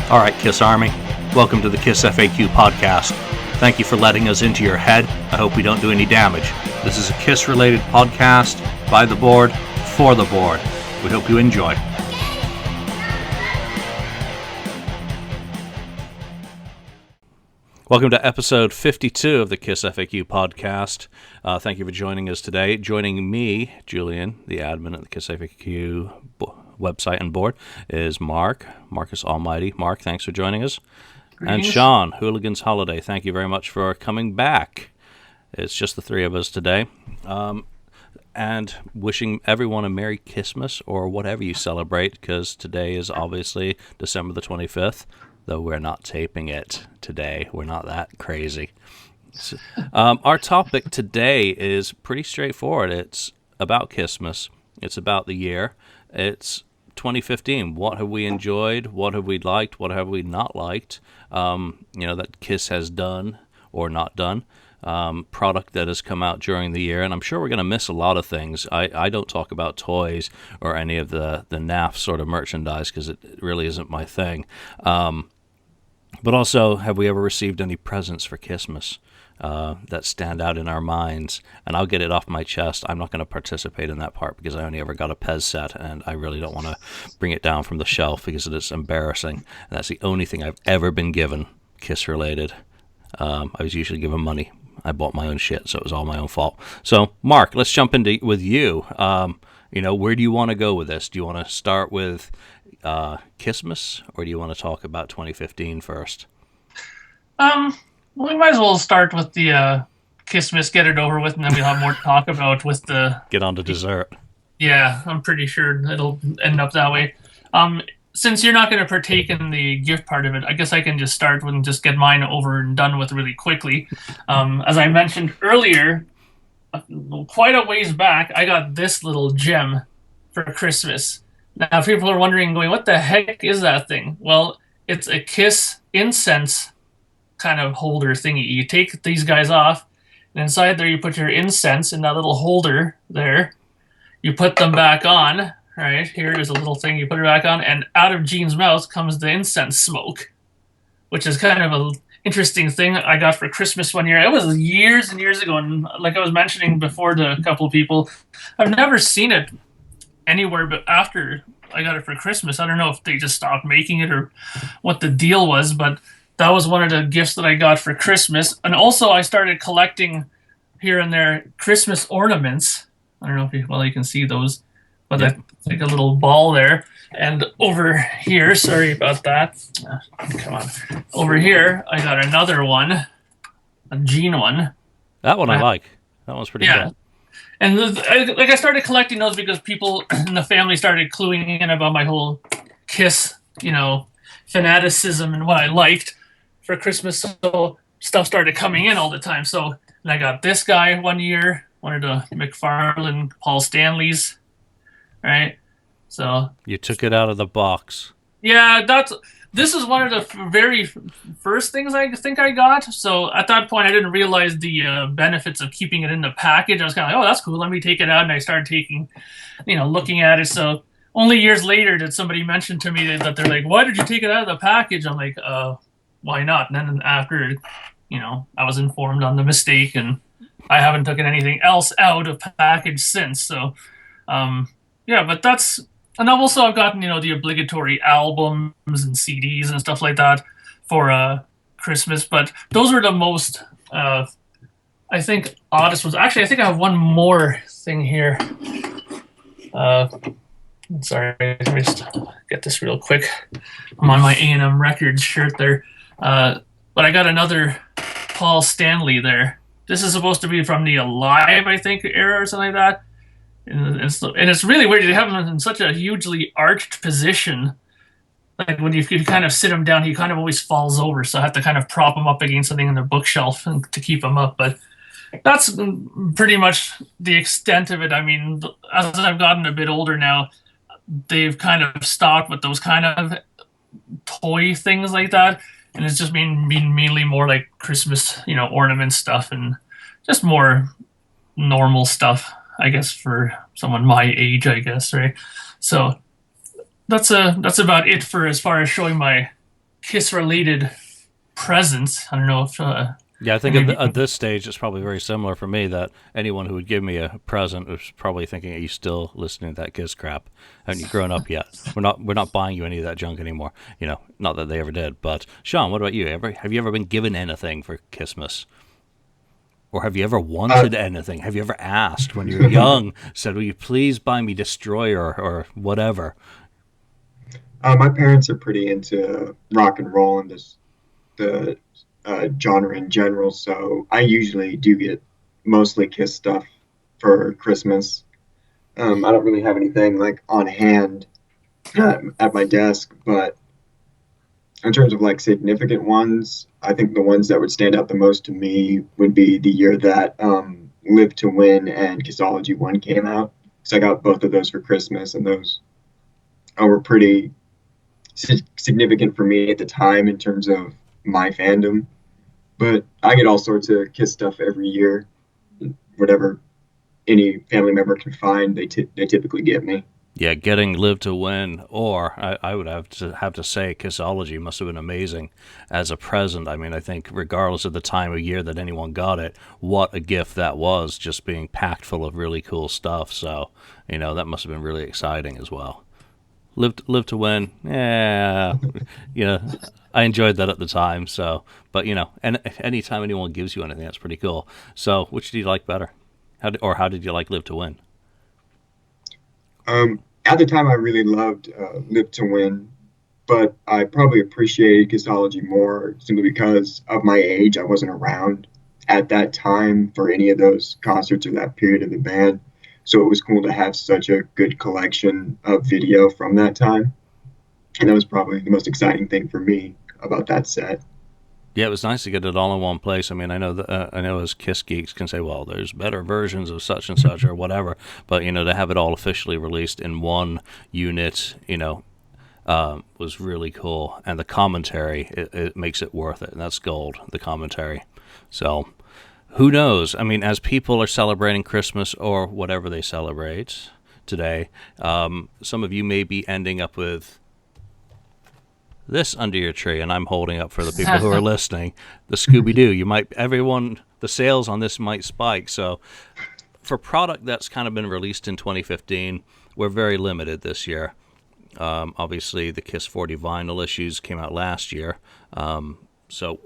All right, Kiss Army, welcome to the KissFAQ podcast. Thank you for letting us into your head. I hope we don't do any damage. This is a Kiss-related podcast by the board, for the board. We hope you enjoy. Welcome to episode 52 of the KissFAQ podcast. Thank you for joining us today. Joining me, Julian, the admin at the KissFAQ website and board, is Marcus Almighty. Mark, thanks for joining us. Greetings. And Sean, Hooligans Holiday, thank you very much for coming back. It's just the three of us today. And wishing everyone a Merry KISSmas or whatever you celebrate, because today is obviously December the 25th, though we're not taping it today. We're not that crazy. So, our topic today is pretty straightforward. It's about KISSmas. It's about the year. It's 2015. What have we enjoyed? What have we liked? What have we not liked? That Kiss has done or not done. Product that has come out during the year, and I'm sure we're going to miss a lot of things. I don't talk about toys or any of the NAF sort of merchandise because it really isn't my thing. But also, have we ever received any presents for KISSmas that stand out in our minds? And I'll get it off my chest. I'm not going to participate in that part because I only ever got a Pez set, and I really don't want to bring it down from the shelf because it is embarrassing. And that's the only thing I've ever been given KISS-related. I was usually given money. I bought my own shit, so it was all my own fault. So, Mark, let's jump into with you. Where do you want to go with this? Do you want to start with KISSmas, or do you want to talk about 2015 first? We might as well start with the KISSmas, get it over with, and then we'll have more to talk about with the... Get on to dessert. Yeah, I'm pretty sure it'll end up that way. Since you're not going to partake in the gift part of it, I guess I can just start with and just get mine over and done with really quickly. As I mentioned earlier, quite a ways back, I got this little gem for Christmas. Now, people are wondering, going, what the heck is that thing? Well, it's a Kiss incense kind of holder thingy. You take these guys off, and inside there you put your incense in that little holder there. You put them back on. Right, here is a little thing, you put it back on, and out of Gene's mouth comes the incense smoke, which is kind of an interesting thing I got for Christmas one year. It was years and years ago, and like I was mentioning before to a couple of people, I've never seen it anywhere but after I got it for Christmas. I don't know if they just stopped making it or what the deal was, but that was one of the gifts that I got for Christmas. And also I started collecting here and there Christmas ornaments. I don't know if you can see those. But yeah. That's like a little ball there. And over here, sorry about that. Come on. Over here, I got another one, a Gene one. That one I like. That one's pretty good. And I started collecting those because people in the family started cluing in about my whole Kiss, fanaticism and what I liked for Christmas. So stuff started coming in all the time. So and I got this guy one year, one of the McFarlane, Paul Stanleys. Right, so you took it out of the box. Yeah, this is one of the very first things I think I got. So at that point, I didn't realize the benefits of keeping it in the package. I was kind of like, oh, that's cool. Let me take it out, and I started looking at it. So only years later did somebody mention to me that they're like, why did you take it out of the package? I'm like, why not? And then after, I was informed on the mistake, and I haven't taken anything else out of package since. So. Yeah, but and I've gotten, the obligatory albums and CDs and stuff like that for Christmas, but those were the most, I think, oddest ones. Actually, I think I have one more thing here. Sorry, let me just get this real quick. I'm on my A&M Records shirt there. But I got another Paul Stanley there. This is supposed to be from the Alive, I think, era or something like that. And it's really weird to have him in such a hugely arched position. Like when you kind of sit him down, he kind of always falls over. So I have to kind of prop him up against something in the bookshelf to keep him up. But that's pretty much the extent of it. I mean, as I've gotten a bit older now, they've kind of stopped with those kind of toy things like that. And it's just been mainly more like Christmas, ornament stuff and just more normal stuff. I guess for someone my age, I guess, right? So that's about it for as far as showing my Kiss related presents. I don't know if Yeah, I think maybe. at this stage it's probably very similar for me that anyone who would give me a present was probably thinking, "Are you still listening to that Kiss crap? Haven't you grown up yet? We're not buying you any of that junk anymore." Not that they ever did. But Sean, what about you? Have you ever been given anything for Kissmas? Or have you ever Uh, wanted anything? Have you ever asked when you were young, said, "Will you please buy me Destroyer or whatever?" my parents are pretty into rock and roll and this the genre in general, so I usually do get mostly Kiss stuff for Christmas. I don't really have anything like on hand at my desk, but in terms of like significant ones, I think the ones that would stand out the most to me would be the year that Live to Win and Kissology 1 came out. So I got both of those for Christmas, and those were pretty significant for me at the time in terms of my fandom. But I get all sorts of Kiss stuff every year. Whatever any family member can find, they typically get me. Yeah, getting Live to Win, or I would have to say Kissology must have been amazing as a present. I mean, I think regardless of the time of year that anyone got it, what a gift that was, just being packed full of really cool stuff. So, that must have been really exciting as well. Live to Win, yeah, you know, I enjoyed that at the time. So, but and anytime anyone gives you anything, that's pretty cool. So, which do you like better? How did you like Live to Win? At the time, I really loved Live to Win, but I probably appreciated Kissology more simply because of my age. I wasn't around at that time for any of those concerts or that period of the band. So it was cool to have such a good collection of video from that time. And that was probably the most exciting thing for me about that set. Yeah, it was nice to get it all in one place. I mean, I know as Kiss geeks can say, well, there's better versions of such and such or whatever, but to have it all officially released in one unit, was really cool. And the commentary, it makes it worth it. And that's gold, the commentary. So, who knows? I mean, as people are celebrating Christmas or whatever they celebrate today, some of you may be ending up with this under your tree, and I'm holding up for the people who are listening, the Scooby Doo. The sales on this might spike. So, for product that's kind of been released in 2015, we're very limited this year. Obviously, the Kiss 40 vinyl issues came out last year. So,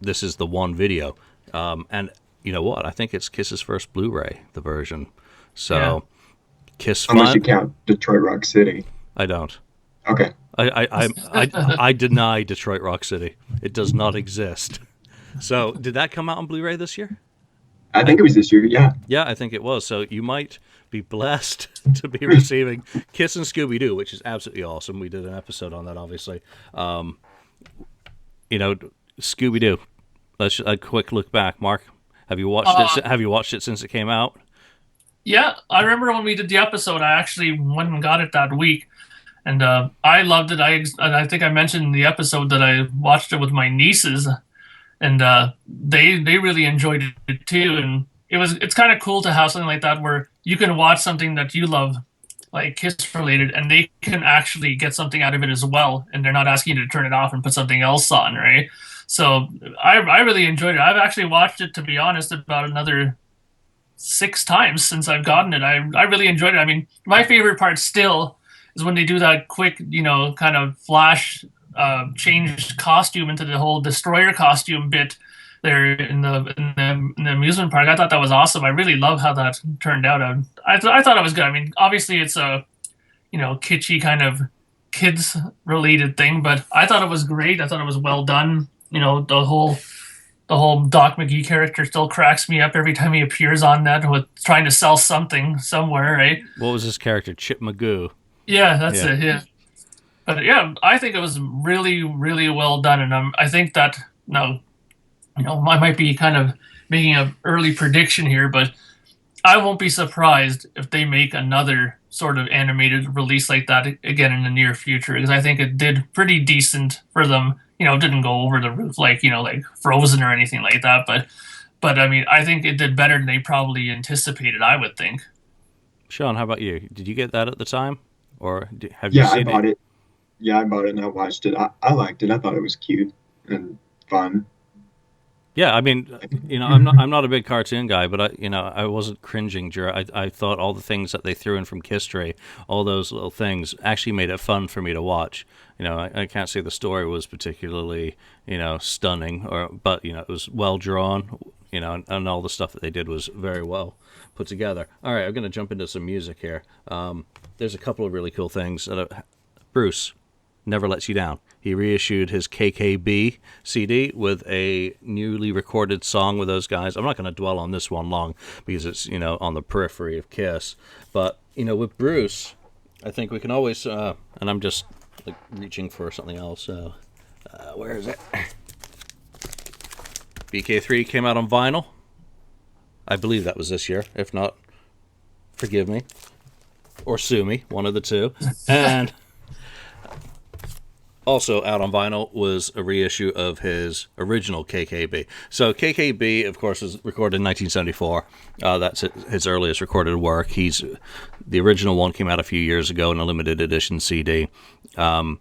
this is the one video. And you know what? I think it's Kiss's first Blu-ray, the version. So, Yeah. Kiss Unless you Fun. count Detroit Rock City. I don't. Okay. I deny Detroit Rock City. It does not exist. So, did that come out on Blu-ray this year? I think it was this year. Yeah. Yeah, I think it was. So you might be blessed to be receiving Kiss and Scooby Doo, which is absolutely awesome. We did an episode on that, obviously. Scooby Doo. Let's a quick look back. Mark, have you watched it? Have you watched it since it came out? Yeah, I remember when we did the episode. I actually went and got it that week, and I loved it. And I think I mentioned in the episode that I watched it with my nieces, and they really enjoyed it too. And it's kind of cool to have something like that where you can watch something that you love, like Kiss related, and they can actually get something out of it as well, and they're not asking you to turn it off and put something else on, right? So I really enjoyed it. I've actually watched it, to be honest, about another 6 times since I've gotten it. I really enjoyed it. I mean, my favorite part still is when they do that quick, kind of flash change costume into the whole destroyer costume bit there in the amusement park. I thought that was awesome. I really love how that turned out. I thought it was good. I mean, obviously it's a kitschy kind of kids related thing, but I thought it was great. I thought it was well done. The whole Doc McGee character still cracks me up every time he appears on that with trying to sell something somewhere, right? What was his character? Chip Magoo. Yeah, that's Yeah. it. Yeah, but yeah, I think it was really, really well done, and I think that now, I might be kind of making an early prediction here, but I won't be surprised if they make another sort of animated release like that again in the near future, because I think it did pretty decent for them. It didn't go over the roof like Frozen or anything like that, but I mean, I think it did better than they probably anticipated, I would think. Sean, how about you? Did you get that at the time, or have you Yeah, I seen bought it? it. Yeah, I bought it and I watched it. I liked it. I thought it was cute and fun. Yeah, I mean, I'm not a big cartoon guy, but I wasn't cringing. I thought all the things that they threw in from History, all those little things, actually made it fun for me to watch. I can't say the story was particularly, stunning, but it was well drawn, and all the stuff that they did was very well put together. All right, I'm going to jump into some music here. There's a couple of really cool things. Bruce never lets you down. He reissued his KKB CD with a newly recorded song with those guys. I'm not going to dwell on this one long because it's, on the periphery of Kiss. But, with Bruce, I think we can always, and I'm just reaching for something else. Where is it? BK3 came out on vinyl. I believe that was this year. If not, forgive me. Or sue me, one of the two. And also out on vinyl was a reissue of his original KKB. So KKB, of course, was recorded in 1974. That's his earliest recorded work. The original one came out a few years ago in a limited edition CD. The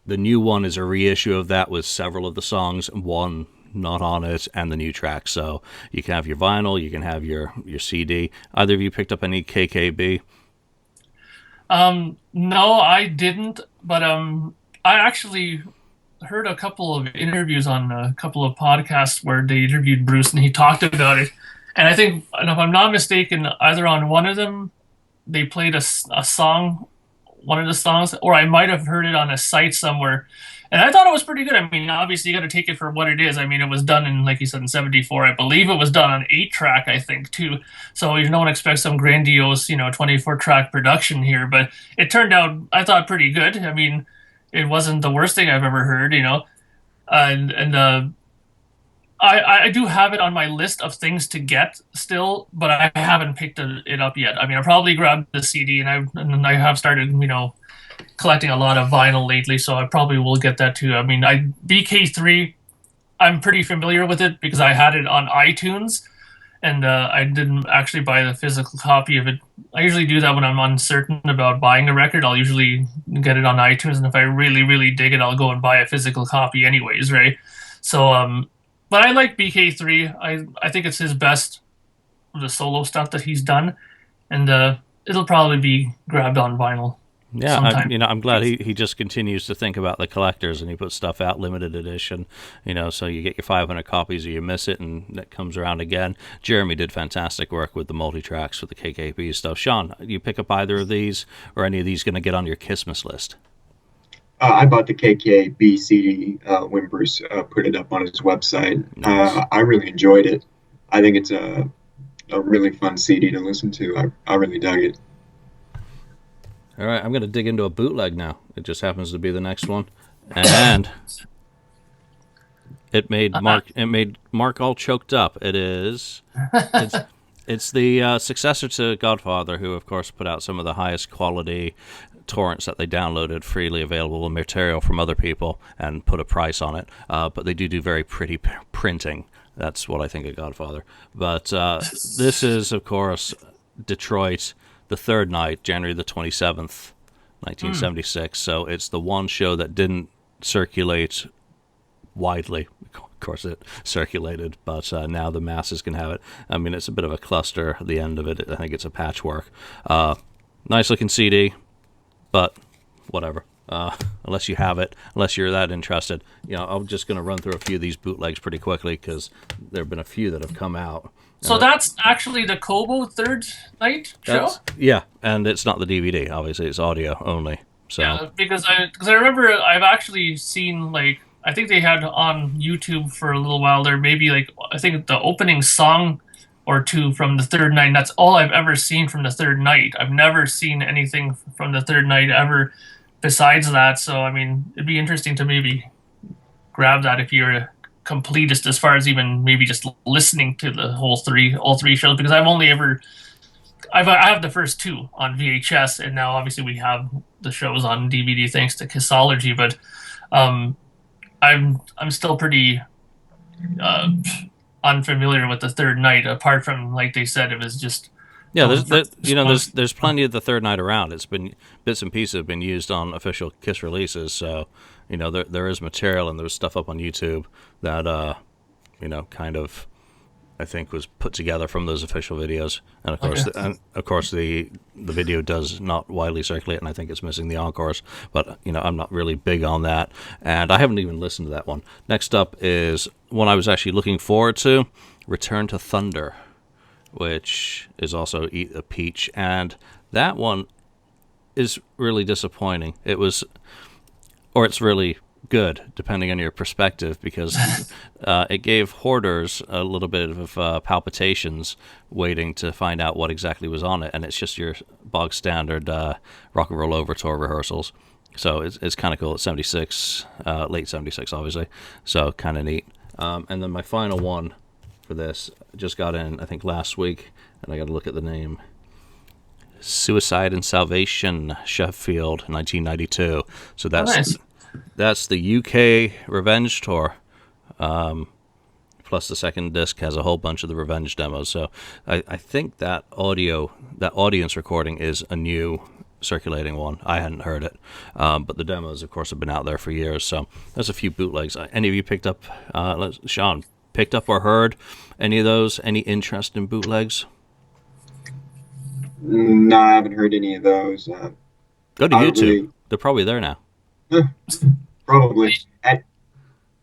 new one is a reissue of that with several of the songs, one not on it, and the new track. So you can have your vinyl, you can have your CD. Either of you picked up any KKB? No, I didn't, but I actually heard a couple of interviews on a couple of podcasts where they interviewed Bruce and he talked about it. And I think, and if I'm not mistaken, either on one of them they played a song, one of the songs, or I might have heard it on a site somewhere. And I thought it was pretty good. I mean, obviously you got to take it for what it is. I mean, it was done in, like you said, in '74. I believe it was done on 8-track, I think, too. So no one expects some grandiose, 24-track production here. But it turned out, I thought, pretty good. I mean, it wasn't the worst thing I've ever heard, and I do have it on my list of things to get still, but I haven't picked it up yet. I mean, I probably grabbed the CD, and I have started, collecting a lot of vinyl lately, so I probably will get that too. I mean, BK3, I'm pretty familiar with it because I had it on iTunes, and I didn't actually buy the physical copy of it. I usually do that when I'm uncertain about buying a record. I'll usually get it on iTunes, and if I really, really dig it, I'll go and buy a physical copy anyways, right? So, but I like BK3. I think it's his best of the solo stuff that he's done, and it'll probably be grabbed on vinyl. Yeah, sometime. I'm glad he just continues to think about the collectors, and he puts stuff out limited edition, so you get your 500 copies or you miss it, and that comes around again. Jeremy did fantastic work with the multi-tracks for the KKB stuff. Sean, you pick up either of these, or any of these going to get on your KissMas list? I bought the KKB CD when Bruce put it up on his website. Nice. I really enjoyed it. I think it's a really fun CD to listen to. I really dug it. All right, I'm going to dig into a bootleg now. It just happens to be the next one, and it made Mark all choked up. It's the successor to Godfather, who of course put out some of the highest quality torrents that they downloaded freely available material from other people and put a price on it. But they do very pretty printing. That's what I think of Godfather. But this is, of course, Detroit. The third night, January the 27th, 1976. So it's the one show that didn't circulate widely. Of course, it circulated, but now the masses can have it. I mean, it's a bit of a cluster at the end of it. I think it's a patchwork. Nice looking CD, but whatever. Unless you have it, unless you're that interested. I'm just going to run through a few of these bootlegs pretty quickly because there have been a few that have come out. So that's actually the Kobo third night show? Yeah, and it's not the DVD. Obviously, it's audio only. So. Yeah, because I remember I've actually seen, I think they had on YouTube for a little while there, maybe, I think the opening song or two from the third night. That's all I've ever seen from the third night. I've never seen anything from the third night ever besides that. So, I mean, it'd be interesting to maybe grab that if you're a completist as far as even maybe just listening to the all three shows, because I have the first two on VHS, and now obviously we have the shows on DVD thanks to Kissology, but I'm still pretty unfamiliar with the third night, apart from, like they said, it was just Yeah, there's plenty of the third night around. It's been bits and pieces have been used on official Kiss releases, so there is material and there's stuff up on YouTube that kind of I think was put together from those official videos, and of course the video does not widely circulate, and I think it's missing the encores. But I'm not really big on that, and I haven't even listened to that one. Next up is one I was actually looking forward to, Return to Thunder, which is also Eat a Peach, and that one is really disappointing. It's really good, depending on your perspective, because it gave hoarders a little bit of palpitations waiting to find out what exactly was on it, and it's just your bog standard rock and roll over tour rehearsals. So it's kind of cool. It's 76, late 76, obviously, so kind of neat. And then my final one for this just got in, I think, last week, and I got to look at the name. Suicide and Salvation, Sheffield, 1992. So that's the UK Revenge tour. Plus the second disc has a whole bunch of the Revenge demos. So I think that audience recording is a new circulating one. I hadn't heard it. But the demos, of course, have been out there for years. So there's a few bootlegs. Any of you picked up, Sean, picked up or heard any of those? Any interest in bootlegs? No, I haven't heard any of those. Go to YouTube. They're probably there now. Probably.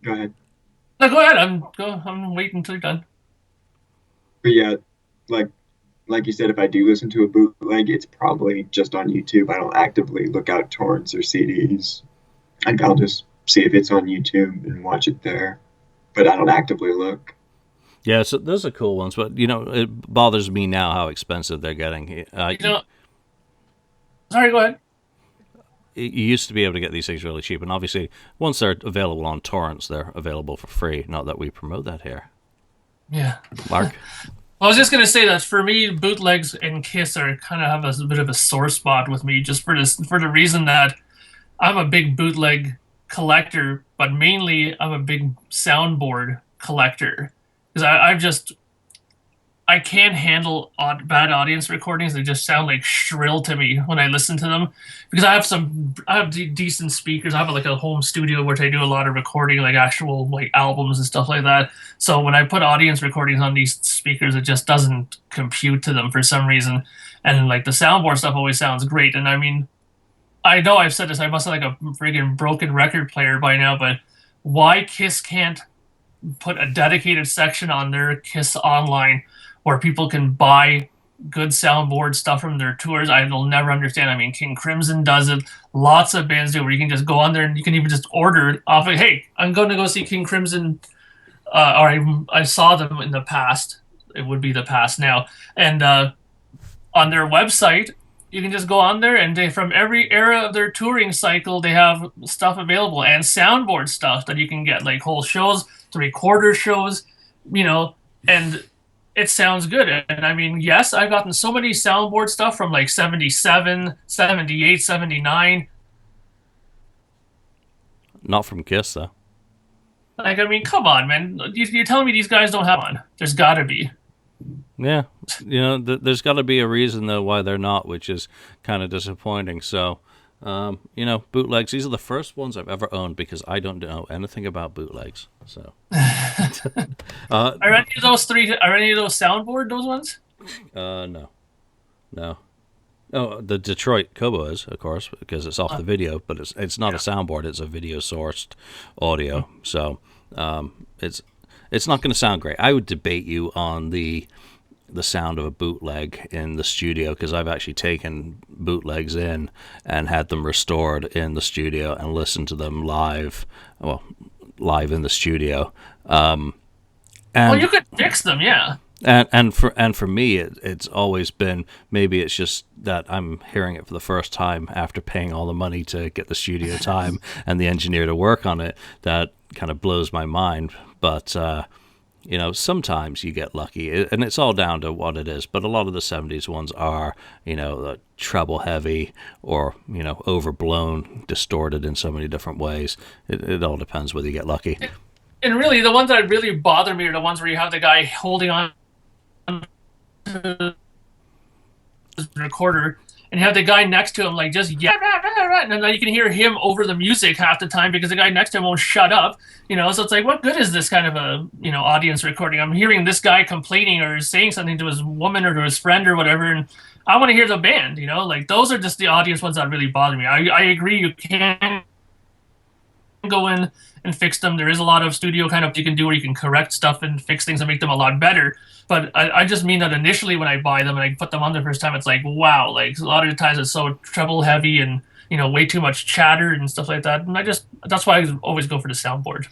Go ahead. No, go ahead. I'm waiting until you're done. But yeah, like you said, if I do listen to a bootleg, it's probably just on YouTube. I don't actively look out torrents or CDs. I'll just see if it's on YouTube and watch it there. But I don't actively look. Yeah, so those are cool ones, but it bothers me now how expensive they're getting. Sorry, go ahead. You used to be able to get these things really cheap, and obviously, once they're available on torrents, they're available for free. Not that we promote that here. Yeah. Mark? Well, I was just going to say that for me, bootlegs and Kiss are kind of have a bit of a sore spot with me, just for the reason that I'm a big bootleg collector, but mainly I'm a big soundboard collector, because I can't handle bad audience recordings. They just sound like shrill to me when I listen to them, because I have decent speakers. I have like a home studio where I do a lot of recording, like actual like albums and stuff like that. So when I put audience recordings on these speakers, it just doesn't compute to them for some reason. And like the soundboard stuff always sounds great. And I mean, I know I've said this, I must have like a friggin' broken record player by now, but why Kiss can't put a dedicated section on their Kiss Online where people can buy good soundboard stuff from their tours? I will never understand. I mean, King Crimson does it. Lots of bands do, where you can just go on there and you can even just order it off. Like, hey, I'm going to go see King Crimson. Or I saw them in the past. It would be the past now. And on their website, you can just go on there, and from every era of their touring cycle, they have stuff available, and soundboard stuff that you can get, like whole shows, 3/4 shows, and it sounds good. And I mean, yes, I've gotten so many soundboard stuff from like 77, 78, 79. Not from Kiss, though. Like, I mean, come on, man. You're telling me these guys don't have one? There's got to be. Yeah, there's got to be a reason, though, why they're not, which is kind of disappointing. So, bootlegs, these are the first ones I've ever owned, because I don't know anything about bootlegs. So, are any of those soundboard, those ones? No. Oh, the Detroit Kobo is, of course, because it's off the video, but it's not a soundboard; it's a video sourced audio. So, it's not going to sound great. I would debate you on the sound of a bootleg in the studio, because I've actually taken bootlegs in and had them restored in the studio and listened to them live in the studio. Well, you could fix them, yeah. And for me, it's always been, maybe it's just that I'm hearing it for the first time after paying all the money to get the studio time and the engineer to work on it, that kind of blows my mind. But sometimes you get lucky, and it's all down to what it is. But a lot of the 70s ones are, treble heavy or, overblown, distorted in so many different ways. It all depends whether you get lucky. And really, the ones that really bother me are the ones where you have the guy holding on to recorder, and you have the guy next to him like just yeah, and then you can hear him over the music half the time because the guy next to him won't shut up. So it's like, what good is this kind of a audience recording? I'm hearing this guy complaining or saying something to his woman or to his friend or whatever, and I want to hear the band. Like those are just the audience ones that really bother me. I agree, you can go in and fix them. There is a lot of studio kind of you can do where you can correct stuff and fix things and make them a lot better. But I just mean that initially when I buy them and I put them on the first time, it's like, wow, like a lot of the times it's so treble heavy and, way too much chatter and stuff like that. And that's why I always go for the soundboard.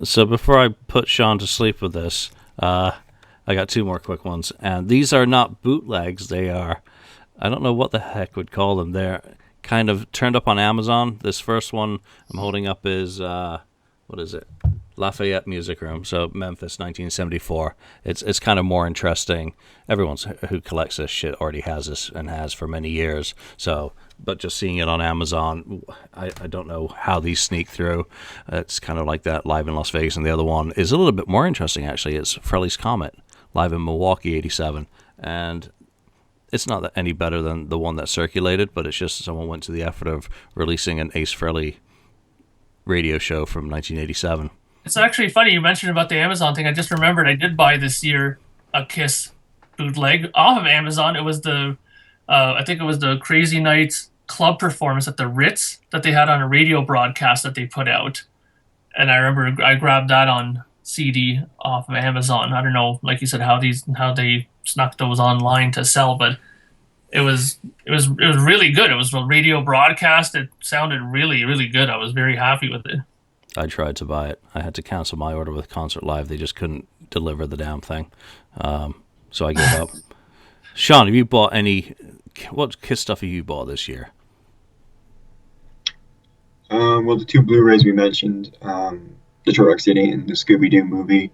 So before I put Sean to sleep with this, I got two more quick ones. And these are not bootlegs. They are, I don't know what the heck would call them. They're kind of turned up on Amazon. This first one I'm holding up is, what is it? Lafayette Music Room, so Memphis, 1974. It's kind of more interesting. Everyone who collects this shit already has this and has for many years. So, but just seeing it on Amazon, I don't know how these sneak through. It's kind of like that live in Las Vegas, and the other one is a little bit more interesting actually. It's Fraley's Comet, live in Milwaukee, 87, and it's not any better than the one that circulated, but it's just someone went to the effort of releasing an Ace Frehley radio show from 1987. It's actually funny you mentioned about the Amazon thing. I just remembered I did buy this year a Kiss bootleg off of Amazon. It was I think it was the Crazy Nights club performance at the Ritz that they had on a radio broadcast that they put out. And I remember I grabbed that on CD off of Amazon. I don't know, like you said, how they snuck those online to sell, but it was really good. It was a radio broadcast. It sounded really, really good. I was very happy with it. I tried to buy it. I had to cancel my order with Concert Live. They just couldn't deliver the damn thing. So I gave up. Sean, have you bought what Kiss stuff have you bought this year? Well, the two Blu-rays we mentioned, the Truck City and the Scooby-Doo movie.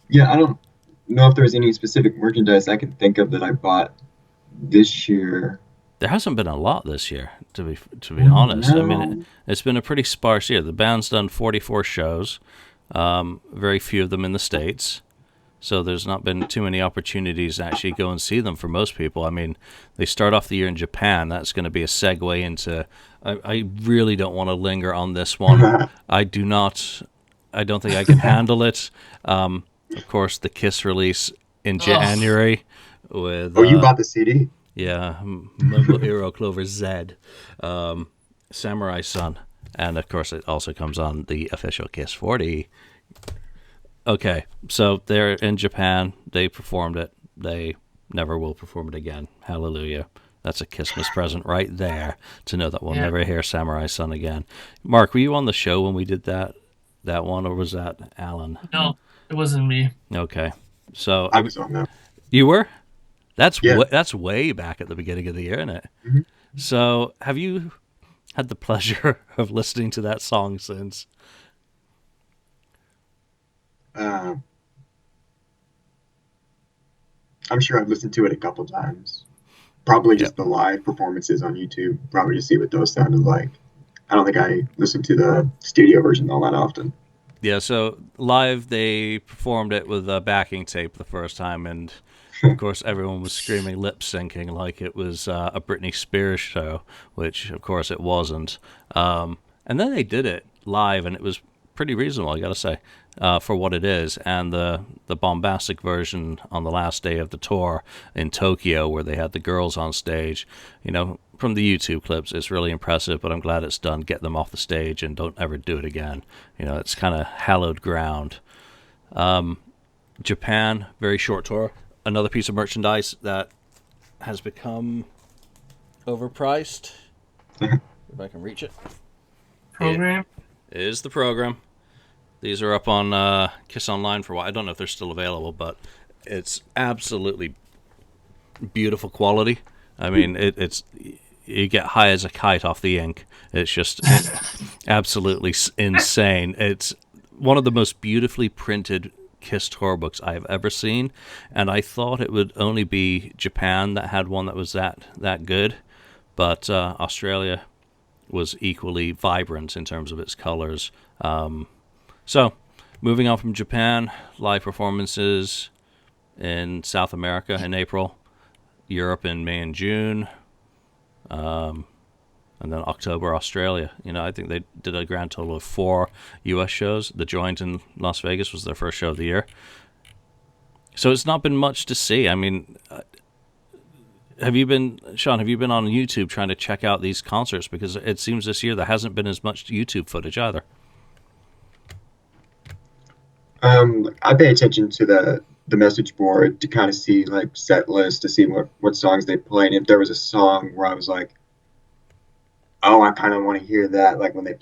Yeah, I don't know if there's any specific merchandise I can think of that I bought this year. There hasn't been a lot this year, to be honest. No. I mean, it's been a pretty sparse year. The band's done 44 shows, very few of them in the States. So there's not been too many opportunities to actually go and see them for most people. I mean, they start off the year in Japan. That's going to be a segue into... I really don't want to linger on this one. I don't think I can handle it. Of course, the Kiss release in January with... you bought the CD? Yeah, Mobile Hero Clover Z, Samurai Sun, and of course it also comes on the official Kiss 40. Okay, so they're in Japan. They performed it. They never will perform it again. Hallelujah. That's a KissMas present right there to know that we'll never hear Samurai Sun again. Mark, were you on the show when we did that one, or was that Alan? No, it wasn't me. Okay, so I was on that. You were? That's way back at the beginning of the year, isn't it? Mm-hmm. So, have you had the pleasure of listening to that song since? I'm sure I've listened to it a couple times. Probably just the live performances on YouTube, probably to see what those sounded like. I don't think I listened to the studio version all that often. Yeah, so live they performed it with a backing tape the first time, and of course everyone was screaming lip syncing like it was a Britney Spears show, which of course it wasn't. And then they did it live, and it was pretty reasonable, I gotta say, for what it is. And the bombastic version on the last day of the tour in Tokyo, where they had the girls on stage, from the YouTube clips, it's really impressive, but I'm glad it's done. Get them off the stage and don't ever do it again. It's kind of hallowed ground. Japan, very short tour. Another piece of merchandise that has become overpriced. If I can reach it. Program? It is the program. These are up on Kiss Online for a while. I don't know if they're still available, but it's absolutely beautiful quality. I mean, it's you get high as a kite off the ink. It's just absolutely insane. It's one of the most beautifully printed Kiss tour books I've ever seen, and I thought it would only be Japan that had one that was that good, but Australia was equally vibrant in terms of its colors. So, moving on from Japan, live performances in South America in April, Europe in May and June, and then October, Australia. I think they did a grand total of 4 U.S. shows. The Joint in Las Vegas was their first show of the year. So it's not been much to see. I mean, Sean, have you been on YouTube trying to check out these concerts? Because it seems this year there hasn't been as much YouTube footage either. I pay attention to the message board to kind of see like set list to see what songs they play. And if there was a song where I was like, oh, I kind of want to hear that, like when they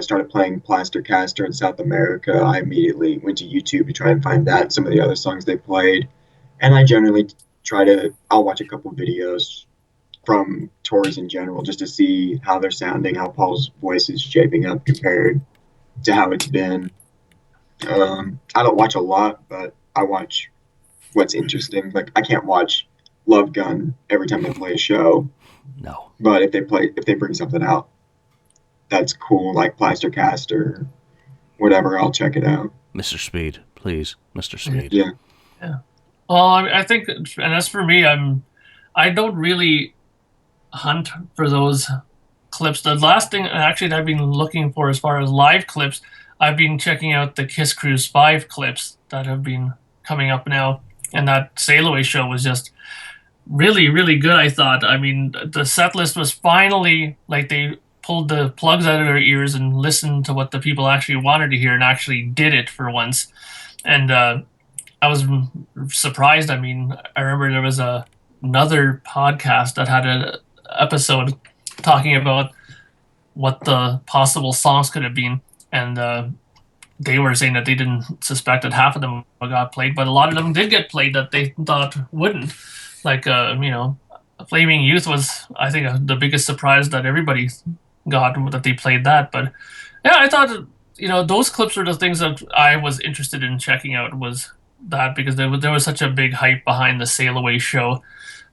started playing Plaster Caster in South America, I immediately went to YouTube to try and find that, some of the other songs they played. And I generally I'll watch a couple videos from tours in general just to see how they're sounding, how Paul's voice is shaping up compared to how it's been. I don't watch a lot, but I watch what's interesting. Like I can't watch Love Gun every time they play a show. No. But if they bring something out that's cool, like Plaster Cast or whatever, I'll check it out. Mr. Speed, please, Mr. Speed. Yeah. Well, I think, and as for me, I don't really hunt for those clips. The last thing actually that I've been looking for as far as live clips, I've been checking out the Kiss Cruise 5 clips that have been coming up now, and that Sail Away show was just really, really good, I thought. I mean, the set list was finally, like, they pulled the plugs out of their ears and listened to what the people actually wanted to hear and actually did it for once. And I was surprised. I mean, I remember there was another podcast that had an episode talking about what the possible songs could have been. And they were saying that they didn't suspect that half of them got played, but a lot of them did get played that they thought wouldn't. Like, Flaming Youth was, I think, the biggest surprise that everybody got, that they played that. But yeah, I thought, those clips were the things that I was interested in checking out, was that, because there was such a big hype behind the Sail Away show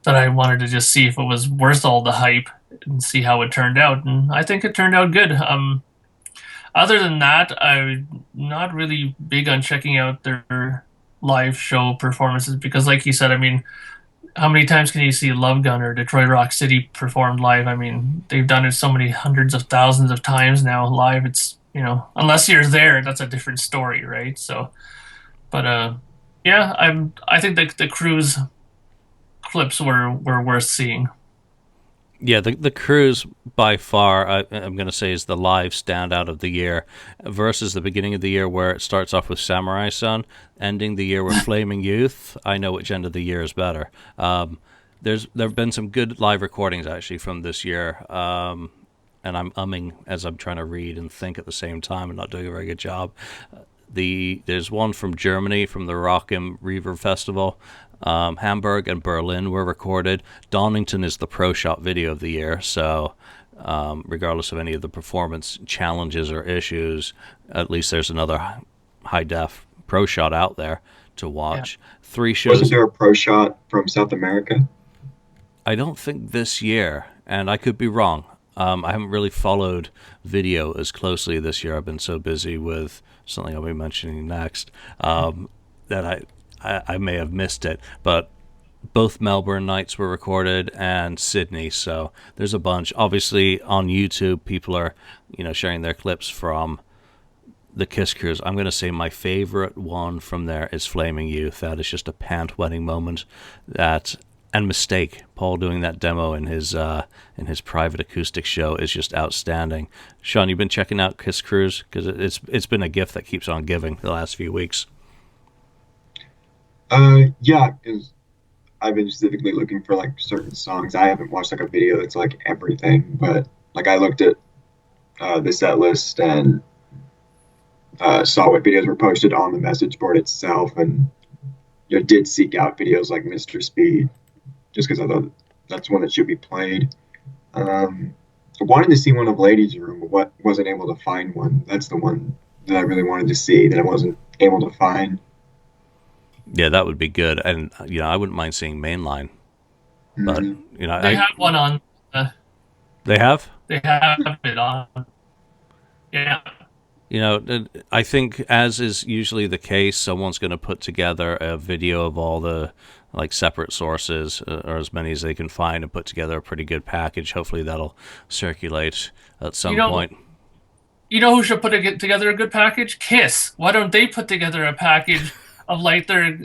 that I wanted to just see if it was worth all the hype and see how it turned out. And I think it turned out good. Other than that, I'm not really big on checking out their live show performances because, like you said, I mean, how many times can you see Love Gun or Detroit Rock City performed live? I mean, they've done it so many hundreds of thousands of times now live. It's, unless you're there, that's a different story, right? So, but yeah, I think the Cruise clips were worth seeing. Yeah, the Cruise by far, I'm going to say, is the live standout of the year versus the beginning of the year where it starts off with Samurai Sun, ending the year with Flaming Youth. I know which end of the year is better. There have been some good live recordings actually from this year, and I'm umming as I'm trying to read and think at the same time and not doing a very good job. There's one from Germany from the Rock and Reverb Festival. Hamburg and Berlin were recorded. Donington is the pro shot video of the year, so regardless of any of the performance challenges or issues, at least there's another high def pro shot out there to watch. Yeah. 3 shows. Wasn't there a pro shot from South America? I don't think this year, and I could be wrong. I haven't really followed video as closely this year. I've been so busy with something I'll be mentioning next that I may have missed it, but both Melbourne nights were recorded and Sydney, so there's a bunch. Obviously, on YouTube, people are, sharing their clips from the Kiss Cruise. I'm going to say my favorite one from there is Flaming Youth. That is just a pant-wetting moment. And Mistake, Paul doing that demo in his private acoustic show is just outstanding. Sean, you've been checking out Kiss Cruise? Because it's been a gift that keeps on giving the last few weeks. Yeah, because I've been specifically looking for like certain songs. I haven't watched like a video that's like everything, but like I looked at the set list and saw what videos were posted on the message board itself, and did seek out videos like Mr. Speed, just because I thought that's one that should be played. I wanted to see one of Ladies' Room, but wasn't able to find one. That's the one that I really wanted to see that I wasn't able to find. Yeah, that would be good, and I wouldn't mind seeing Mainline, but they have one on. They have? They have it on. Yeah. You know, I think, as is usually the case, someone's going to put together a video of all the like separate sources, or as many as they can find, and put together a pretty good package. Hopefully, that'll circulate at some point. You know who should put together a good package? Kiss. Why don't they put together a package of like their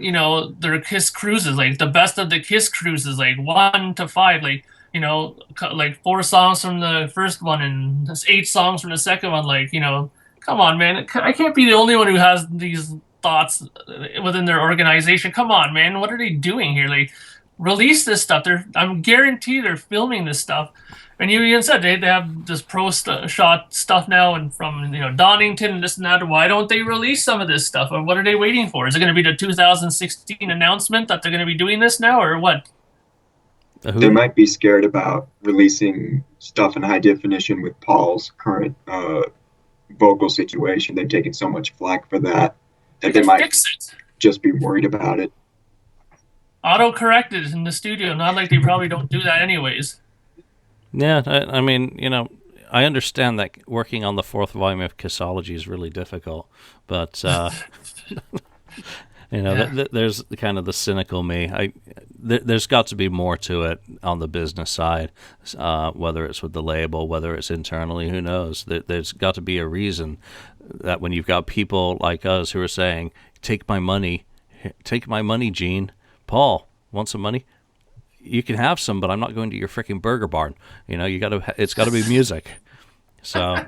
Kiss cruises, like the best of the Kiss cruises, like 1 to 5, like like 4 songs from the first one and 8 songs from the second one. Like come on, man, I can't be the only one who has these thoughts within their organization. Come on, man, what are they doing here? Like, release this stuff. I'm guaranteed they're filming this stuff. And you even said they have this shot stuff now, and from Donington and this and that. Why don't they release some of this stuff? Or what are they waiting for? Is it going to be the 2016 announcement that they're going to be doing this now, or what? They might be scared about releasing stuff in high definition with Paul's current vocal situation. They've taken so much flack for that they might just be worried about it. Auto-corrected in the studio. Not like they probably don't do that anyways. Yeah, I mean, I understand that working on the 4th volume of Kissology is really difficult, but there's kind of the cynical me. There's got to be more to it on the business side, whether it's with the label, whether it's internally, who knows? There's got to be a reason that when you've got people like us who are saying, "Take my money, Gene. Paul, want some money? You can have some, but I'm not going to your freaking burger barn." It's got to be music. So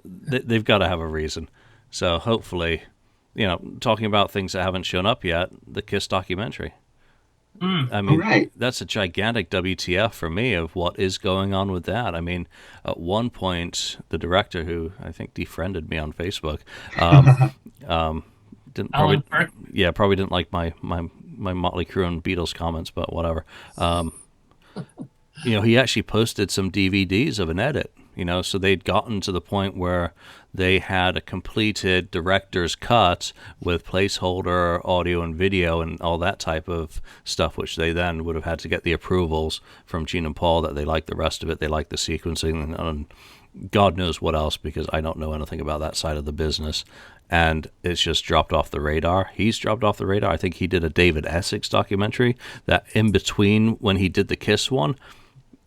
they've got to have a reason. So hopefully, talking about things that haven't shown up yet, the Kiss documentary. I mean, right. That's a gigantic WTF for me of what is going on with that. I mean, at one point, the director, who I think defriended me on Facebook, probably didn't like my Motley Crue and Beatles comments, but whatever. He actually posted some DVDs of an edit, so they'd gotten to the point where they had a completed director's cut with placeholder audio and video and all that type of stuff, which they then would have had to get the approvals from Gene and Paul that they liked the rest of it, they liked the sequencing, and God knows what else, because I don't know anything about that side of the business. And it's just dropped off the radar. He's dropped off the radar. I think he did a David Essex documentary that in between when he did the Kiss one,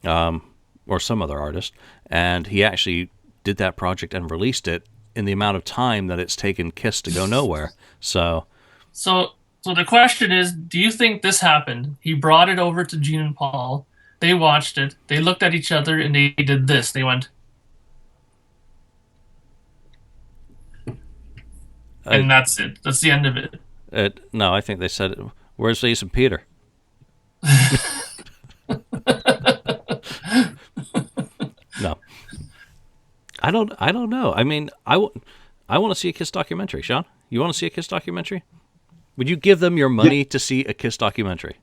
or some other artist, and he actually did that project and released it in the amount of time that it's taken Kiss to go nowhere. So the question is, do you think this happened? He brought it over to Gene and Paul. They watched it. They looked at each other and they did this. They went, and that's it. That's the end of it. No, I think they said, "Where's Ace and Peter?" No, I don't know. I mean, I want to see a Kiss documentary. Sean, you want to see a Kiss documentary? Would you give them your money to see a Kiss documentary?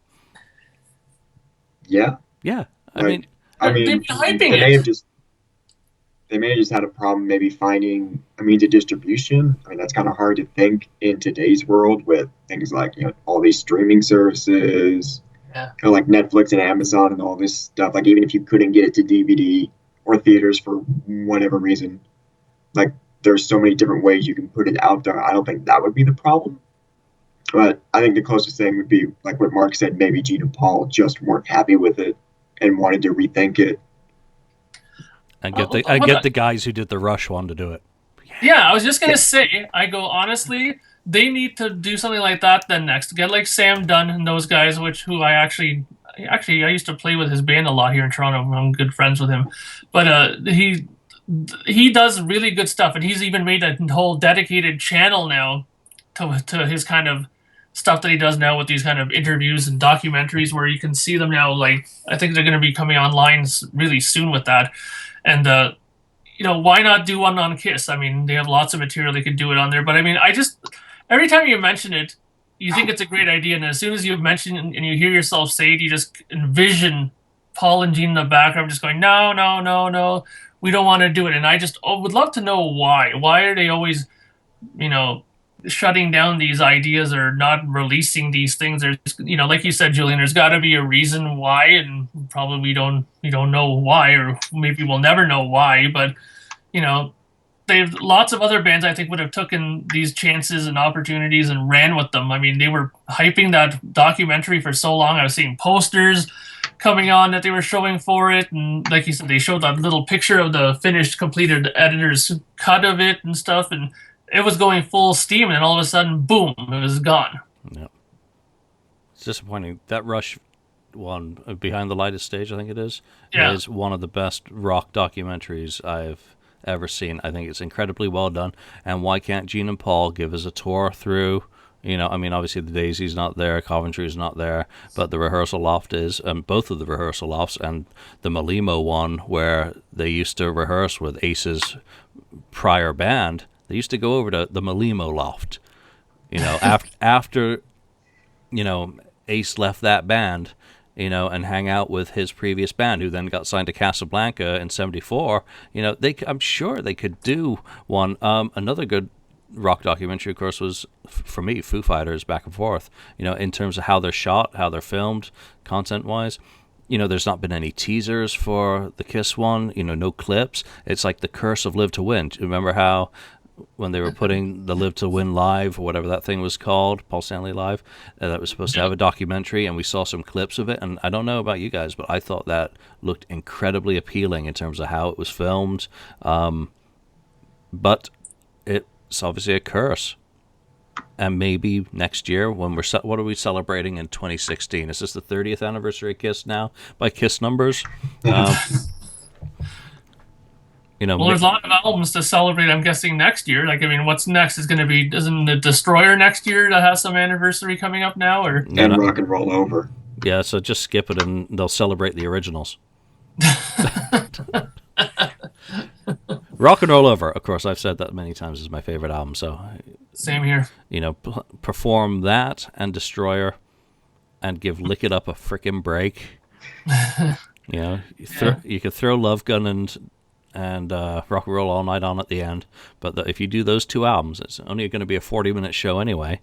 Yeah. Yeah. I mean, they may have just had a problem maybe finding a means of distribution. I mean, that's kind of hard to think in today's world with things like, all these streaming services, like Netflix and Amazon and all this stuff. Like, even if you couldn't get it to DVD or theaters for whatever reason, like, there's so many different ways you can put it out there. I don't think that would be the problem. But I think the closest thing would be, like what Mark said, maybe Gene and Paul just weren't happy with it and wanted to rethink it. And get the guys who did the Rush one to do it. Yeah, I was just gonna say, honestly, they need to do something like that then next. Get like Sam Dunn and those guys, who I actually I used to play with his band a lot here in Toronto. I'm good friends with him, but he does really good stuff, and he's even made a whole dedicated channel now to his kind of stuff that he does now with these kind of interviews and documentaries where you can see them now. Like, I think they're going to be coming online really soon with that. And, why not do one on Kiss? I mean, they have lots of material they could do it on there. But I mean, every time you mention it, you think it's a great idea. And as soon as you mention it and you hear yourself say it, you just envision Paul and Gene in the background just going, no, we don't want to do it. And I just would love to know why. Why are they always, shutting down these ideas or not releasing these things. There's, like you said, Julian, there's got to be a reason why, and probably we don't know why, or maybe we'll never know why. But they've lots of other bands I think would have taken these chances and opportunities and ran with them. I mean, they were hyping that documentary for so long. I was seeing posters coming on that they were showing for it, and like you said, they showed that little picture of the finished, completed editor's cut of it and stuff, and it was going full steam, and all of a sudden, boom, it was gone. Yeah, it's disappointing. That Rush one, Behind the Lighted Stage, I think it is one of the best rock documentaries I've ever seen. I think it's incredibly well done. And why can't Gene and Paul give us a tour through? I mean, obviously the Daisy's not there, Coventry's not there, but the rehearsal loft is, and both of the rehearsal lofts, and the Malimo one where they used to rehearse with Ace's prior band. They used to go over to the Malimo loft, after Ace left that band, and hang out with his previous band, who then got signed to Casablanca in '74. I'm sure they could do one. Another good rock documentary, of course, was for me Foo Fighters, Back and Forth. In terms of how they're shot, how they're filmed, content-wise. There's not been any teasers for the Kiss one. No clips. It's like the curse of Live to Win. Do you remember how, when they were putting the Live to Win Live, or whatever that thing was called, Paul Stanley Live, that was supposed to have a documentary, and we saw some clips of it, and I don't know about you guys, but I thought that looked incredibly appealing in terms of how it was filmed, but it's obviously a curse. And maybe next year, when what are we celebrating in 2016? Is this the 30th anniversary of Kiss now, by Kiss numbers? Well, there's a lot of albums to celebrate, I'm guessing, next year. Like, I mean, what's next is going to be, isn't the Destroyer next year that has some anniversary coming up now? Or and Rock and Roll Over. Yeah, so just skip it and they'll celebrate the originals. Rock and Roll Over, of course, I've said that many times, is my favorite album. So same here. Perform that and Destroyer and give Lick It Up a frickin' break. You could throw Love Gun and Rock and Roll All Night on at the end, but if you do those two albums, it's only going to be a 40-minute show anyway,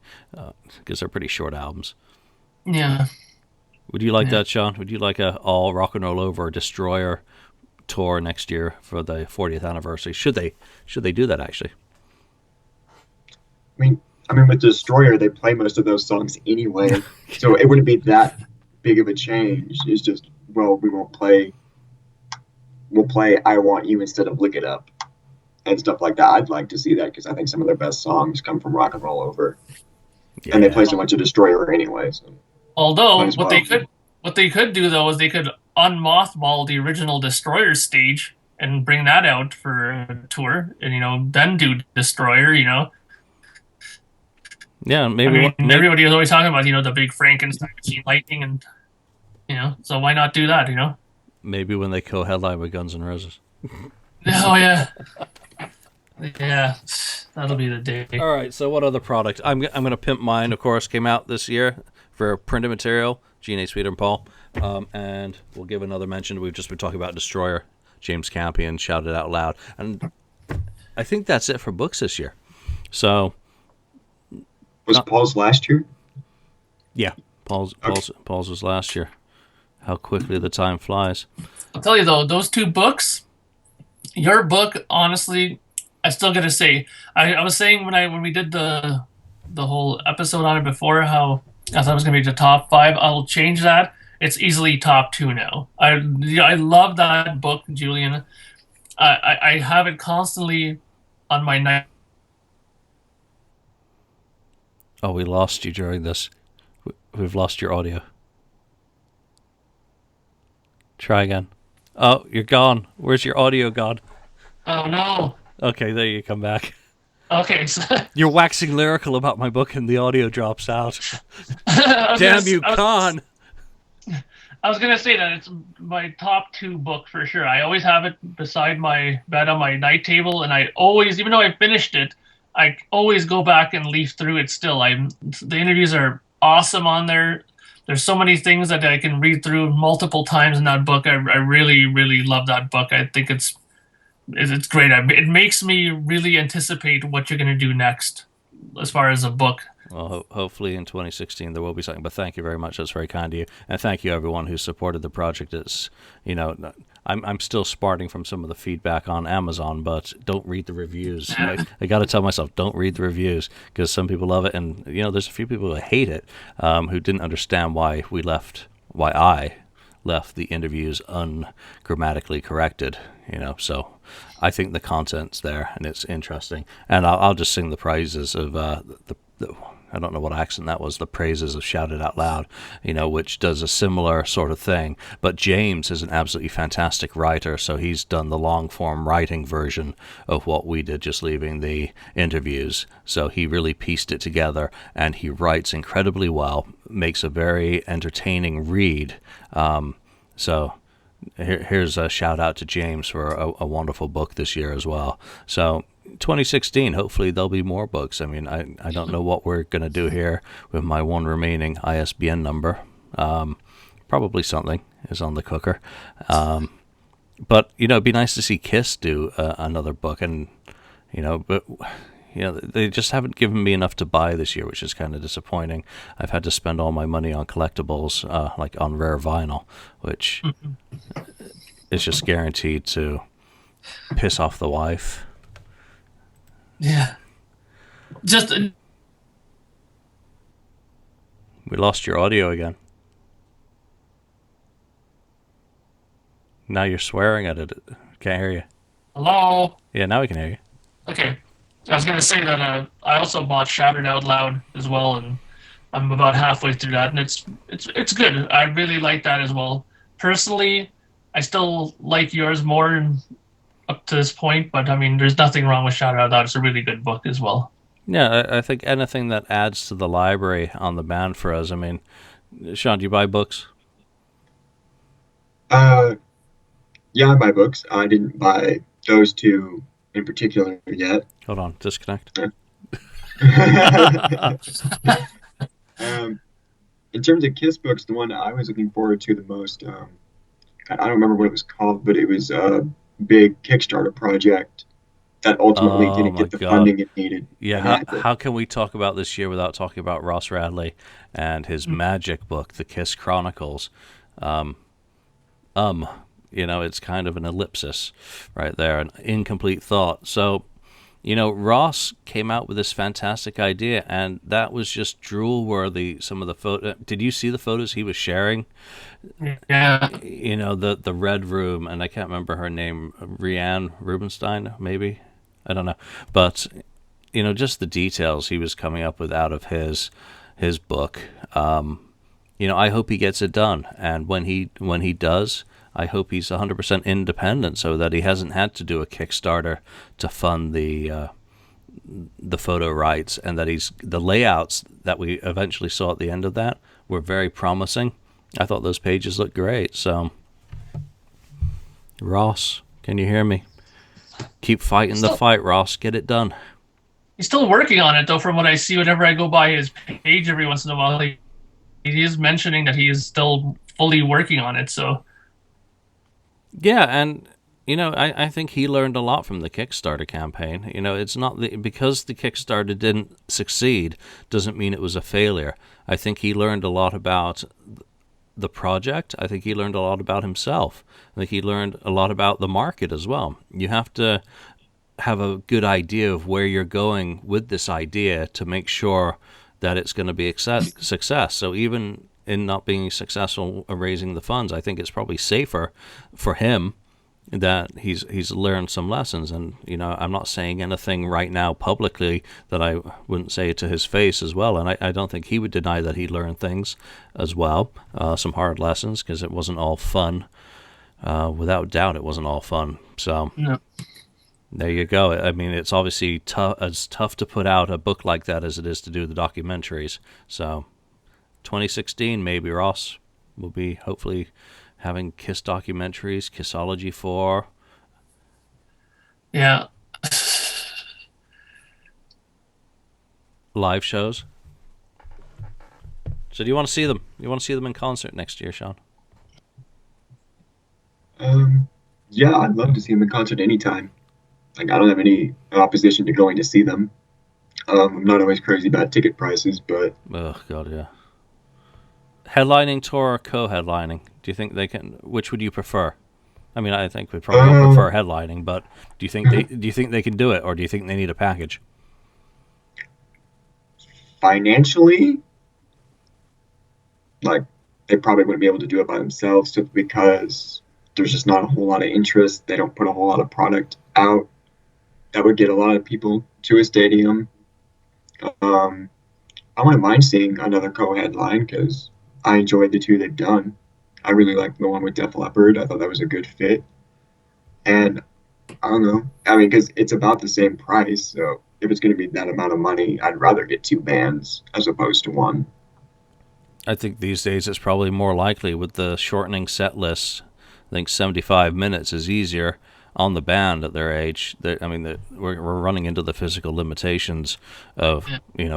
because they're pretty short albums. Yeah. Would you like that, Sean? Would you like a all Rock and Roll Over Destroyer tour next year for the 40th anniversary? Should they do that, actually? I mean, with Destroyer, they play most of those songs anyway, so it wouldn't be that big of a change. It's just, well, we'll play I Want You instead of Lick It Up and stuff like that. I'd like to see that, because I think some of their best songs come from Rock and Roll Over. Yeah. And they play so much of Destroyer anyway. So although what they could do though is they could unmothball the original Destroyer stage and bring that out for a tour, and then do Destroyer. Yeah, maybe. Everybody is always talking about the big Frankenstein machine lightning, and so why not do that? Maybe when they co-headline with Guns N' Roses. Oh, yeah. Yeah, that'll be the day. All right, so what other product? I'm going to pimp mine, of course, came out this year for printed material, Gene, Sweeter, and Paul. And we'll give another mention. We've just been talking about Destroyer, James Campion, Shout It Out Loud. And I think that's it for books this year. So... Was Paul's last year? Yeah, Paul's was last year. How quickly the time flies. I'll tell you though, those two books, your book, honestly, I still gotta say, I was saying when we did the whole episode on it before, how I thought it was gonna be the top 5. I will change that. It's easily top 2 now. I love that book, Julian. I have it constantly on my night. Oh, we lost you during this. We've lost your audio. Try again. Oh, you're gone. Where's your audio gone? Oh, no. Okay, there you come back. Okay. So you're waxing lyrical about my book and the audio drops out. Damn you, Con. I was going to say that it's my top 2 book for sure. I always have it beside my bed on my night table, and I always, even though I finished it, I always go back and leaf through it still. The interviews are awesome on there. There's so many things that I can read through multiple times in that book. I really, really love that book. I think it's great. It makes me really anticipate what you're going to do next. as far as a book. Well, hopefully in 2016 there will be something. But thank you very much. That's very kind of you, and thank you everyone who supported the project. It's I'm still smarting from some of the feedback on Amazon, but don't read the reviews. I got to tell myself, don't read the reviews, because some people love it, and there's a few people who hate it, who didn't understand why I left the interviews ungrammatically corrected. So I think the content's there and it's interesting, and I'll just sing the praises of the I don't know what accent that was, the praises of Shout It Out Loud, which does a similar sort of thing. But James is an absolutely fantastic writer, so he's done the long-form writing version of what we did, just leaving the interviews. So he really pieced it together, and he writes incredibly well, makes a very entertaining read. So here's a shout out to James for a wonderful book this year as well. So 2016, hopefully there'll be more books. I mean, I don't know what we're going to do here with my one remaining ISBN number. Probably something is on the cooker. But, it'd be nice to see Kiss do another book. And, but, they just haven't given me enough to buy this year, which is kind of disappointing. I've had to spend all my money on collectibles, like on rare vinyl, which is just guaranteed to piss off the wife. Yeah. Just We lost your audio again. Now you're swearing at it. Can't hear you. hello. Yeah, now we can hear you. Okay. I was gonna say that I also bought Shout It Out Loud as well, and I'm about halfway through that, and it's good. I really like that as well. Personally, I still like yours more up to this point, but I mean, there's nothing wrong with Shout It Out Loud. It's a really good book as well. Yeah, I think anything that adds to the library on the band for us. I mean, Sean, do you buy books? Yeah, I buy books. I didn't buy those two in particular yet. Hold on, disconnect. In terms of Kiss books, the one I was looking forward to the most, I don't remember what it was called, but it was a big Kickstarter project that ultimately Oh didn't my get the God. funding it needed. Yeah, how can we talk about this year without talking about Ross Radley and his magic book, the Kiss Chronicles? It's kind of an ellipsis right there, an incomplete thought. So, Ross came out with this fantastic idea, and that was just drool-worthy. Some of the photo. Did you see the photos he was sharing? Yeah. The red room, and I can't remember her name, Rianne Rubenstein, maybe? I don't know. But, just the details he was coming up with out of his book. I hope he gets it done, and when he does, I hope he's 100% independent, so that he hasn't had to do a Kickstarter to fund the photo rights, and that the layouts that we eventually saw at the end of that were very promising. I thought those pages looked great. So, Ross, can you hear me? Keep fighting the fight, Ross. Get it done. He's still working on it, though, from what I see whenever I go by his page every once in a while. He is mentioning that he is still fully working on it, so... Yeah, and, I think he learned a lot from the Kickstarter campaign. It's not because the Kickstarter didn't succeed doesn't mean it was a failure. I think he learned a lot about the project. I think he learned a lot about himself. I think he learned a lot about the market as well. You have to have a good idea of where you're going with this idea to make sure that it's going to be a success. So even in not being successful in raising the funds, I think it's probably safer for him that he's learned some lessons. And I'm not saying anything right now publicly that I wouldn't say to his face as well. And I don't think he would deny that he learned things as well, some hard lessons, because it wasn't all fun. Without doubt, it wasn't all fun. So No. There you go. I mean, it's obviously as tough to put out a book like that as it is to do the documentaries. So 2016, maybe, Ross, will be hopefully having Kiss documentaries, Kissology 4. Yeah. Live shows. So do you want to see them? You want to see them in concert next year, Sean? Yeah, I'd love to see them in concert anytime. Like, I don't have any opposition to going to see them. I'm not always crazy about ticket prices, but Oh God, yeah. Headlining tour or co-headlining? Do you think they can? Which would you prefer? I mean, I think we'd probably all prefer headlining, but do you think they can do it, or do you think they need a package? financially, like they probably wouldn't be able to do it by themselves simply because there's just not a whole lot of interest. They don't put a whole lot of product out that would get a lot of people to a stadium. Um, I wouldn't mind seeing another co-headline because I enjoyed the two they've done. I really liked the one with Def Leppard. I thought that was a good fit. And I don't know. I mean, because it's about the same price. So if it's going to be that amount of money, I'd rather get two bands as opposed to one. I think these days it's probably more likely with the shortening set lists. I think 75 minutes is easier on the band at their age. We're running into the physical limitations of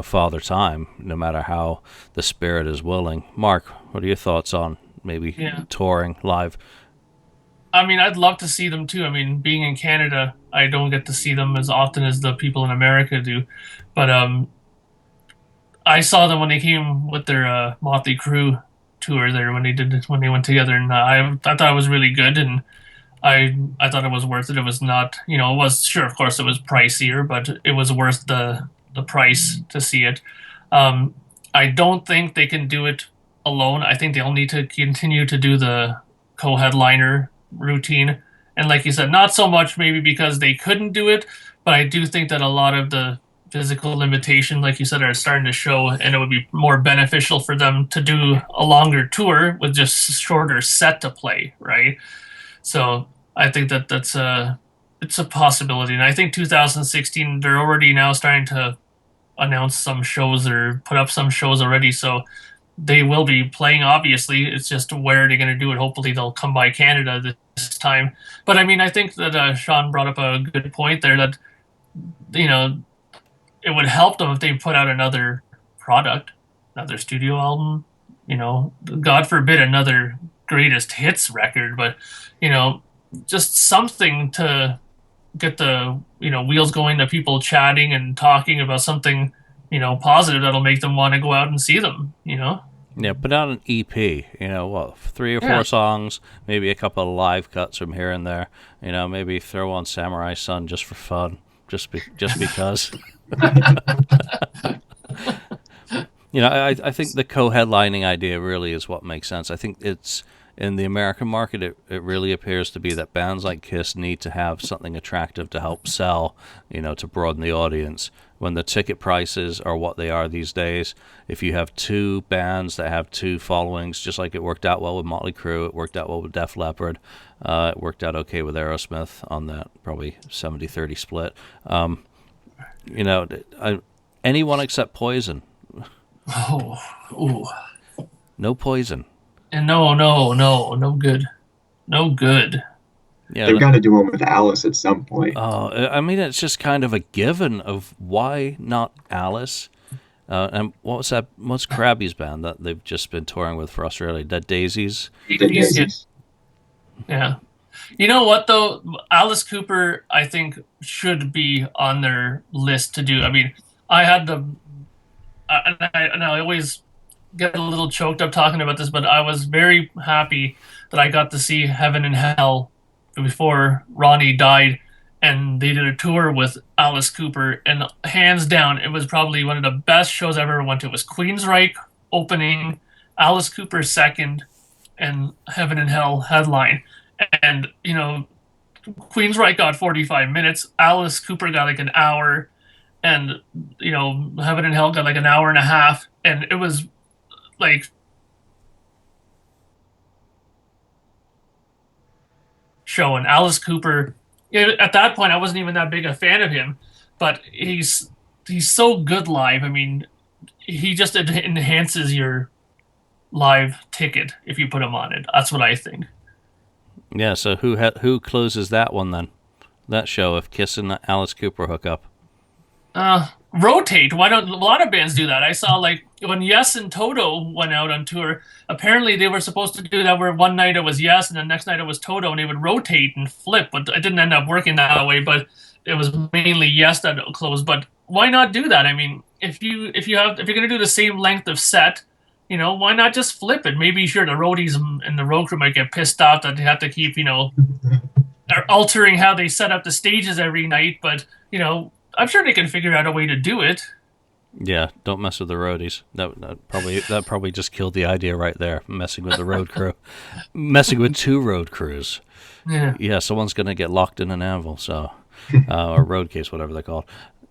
Father Time, no matter how the spirit is willing. Mark, what are your thoughts on maybe touring live? I mean, I'd love to see them too. I mean, being in Canada, I don't get to see them as often as the people in America do. But I saw them when they came with their Motley Crue tour there when they went together, and I thought it was really good, and I thought it was worth it. It was not, it was sure, of course, it was pricier, but it was worth the price to see it. I don't think they can do it alone. I think they'll need to continue to do the co-headliner routine. And like you said, not so much maybe because they couldn't do it, but I do think that a lot of the physical limitation, like you said, are starting to show, and it would be more beneficial for them to do a longer tour with just shorter set to play, right? So I think that it's a possibility, and I think 2016 they're already now starting to announce some shows or put up some shows already. So they will be playing. Obviously, it's just where are they going to do it? Hopefully, they'll come by Canada this time. But I mean, I think that Sean brought up a good point there that you know it would help them if they put out another product, another studio album. God forbid another greatest hits record, but just something to get the wheels going, to people chatting and talking about something positive that'll make them want to go out and see them. Yeah, put out an EP, 3 or 4 songs, maybe a couple of live cuts from here and there. Maybe throw on Samurai Sun just for fun, just because. I think the co-headlining idea really is what makes sense. I think it's in the American market, it really appears to be that bands like Kiss need to have something attractive to help sell, to broaden the audience. When the ticket prices are what they are these days, if you have two bands that have two followings, just like it worked out well with Motley Crue, it worked out well with Def Leppard, it worked out okay with Aerosmith on that probably 70-30 split. Anyone except Poison. Oh, ooh. No Poison. And no good. No good. Yeah, they've got to do one with Alice at some point. I mean, it's just kind of a given of why not Alice? And what's Krabby's band that they've just been touring with for Australia? Dead Daisies? Dead Daisies. Yeah. You know what, though? Alice Cooper, I think, should be on their list to do. I mean, I had and I always get a little choked up talking about this, but I was very happy that I got to see Heaven and Hell before Ronnie died, and they did a tour with Alice Cooper, and hands down, it was probably one of the best shows I've ever went to. It was Queensryche opening, Alice Cooper second, and Heaven and Hell headline. And, Queensryche got 45 minutes, Alice Cooper got like an hour, and, Heaven and Hell got like an hour and a half, and it was like show. And Alice Cooper, at that point, I wasn't even that big a fan of him, but he's so good live. I mean, he just enhances your live ticket if you put him on it. That's what I think. Yeah. So who closes that one then? That show if Kiss and Alice Cooper hook up? Rotate. Why don't a lot of bands do that? I saw like when Yes and Toto went out on tour, apparently they were supposed to do that where one night it was Yes and the next night it was Toto, and they would rotate and flip, but it didn't end up working that way. But it was mainly Yes that closed. But why not do that? I mean, if you're gonna do the same length of set, why not just flip it? Maybe sure the roadies and the road crew might get pissed off that they have to keep altering how they set up the stages every night, but I'm sure they can figure out a way to do it. Yeah, don't mess with the roadies. That probably just killed the idea right there. Messing with the road crew, messing with two road crews. Yeah, someone's gonna get locked in an anvil. So, or road case, whatever they're called.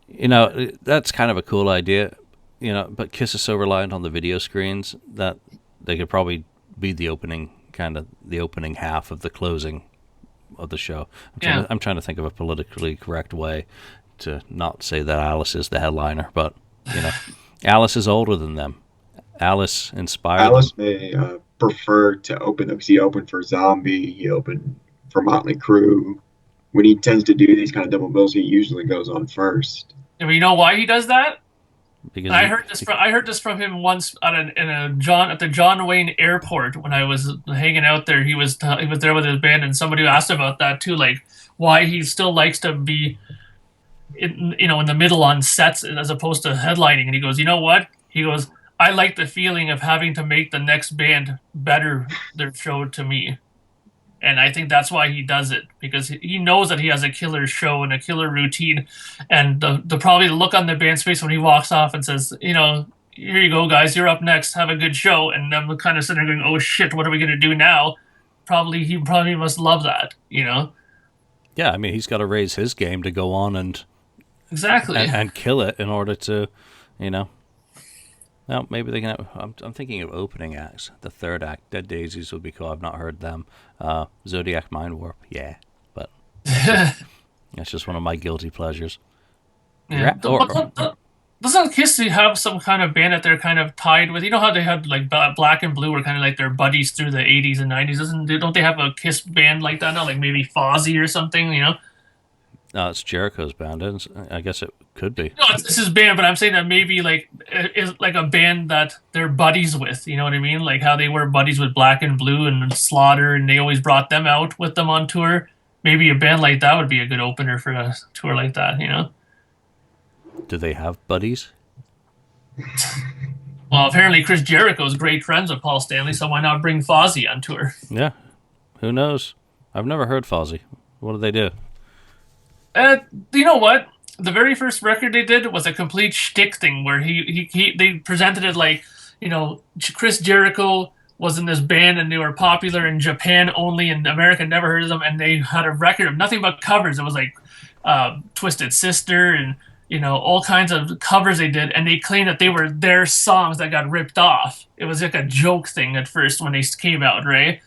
That's kind of a cool idea. But Kiss is so reliant on the video screens that they could probably be the opening half of the closing of the show. I'm trying to think of a politically correct way to not say that Alice is the headliner, but Alice is older than them. Alice inspired Alice them. may prefer to open because he opened for Zombie, he opened for Motley Crue. When he tends to do these kind of double bills, he usually goes on first. And you know why he does that? Because I heard this from him once at the John Wayne Airport when I was hanging out there. He was there with his band, and somebody asked about that too, like why he still likes to be in the middle on sets as opposed to headlining. And he goes, you know what? He goes, I like the feeling of having to make the next band better their show to me. And I think that's why he does it, because he knows that he has a killer show and a killer routine. And the probably the look on the band's face when he walks off and says, here you go, guys, you're up next, have a good show. And then we're kind of sitting there going, oh shit, what are we going to do now? He probably must love that, Yeah, I mean, he's got to raise his game to go on and exactly and kill it in order to, Now, maybe they can. I'm thinking of opening acts. The third act, Dead Daisies, would be cool. I've not heard them. Zodiac Mind Warp, yeah, but that's just one of my guilty pleasures. Yeah. Doesn't Kiss have some kind of band that they're kind of tied with? You know how they had like Black and Blue were kind of like their buddies through the 80s and 90s. Don't they have a Kiss band like that now? Like maybe Fozzy or something, No, it's Jericho's band. I guess it could be. No, it's his band, but I'm saying that maybe like is like a band that they're buddies with. You know what I mean? Like how they were buddies with Black and Blue and Slaughter, and they always brought them out with them on tour. Maybe a band like that would be a good opener for a tour like that. Do they have buddies? Well, apparently Chris Jericho's great friends with Paul Stanley, so why not bring Fozzy on tour? Yeah, who knows? I've never heard Fozzy. What do they do? You know what? The very first record they did was a complete shtick thing where they presented it like, Chris Jericho was in this band and they were popular in Japan only, and America never heard of them, and they had a record of nothing but covers. It was like Twisted Sister and all kinds of covers they did, and they claimed that they were their songs that got ripped off. It was like a joke thing at first when they came out, right?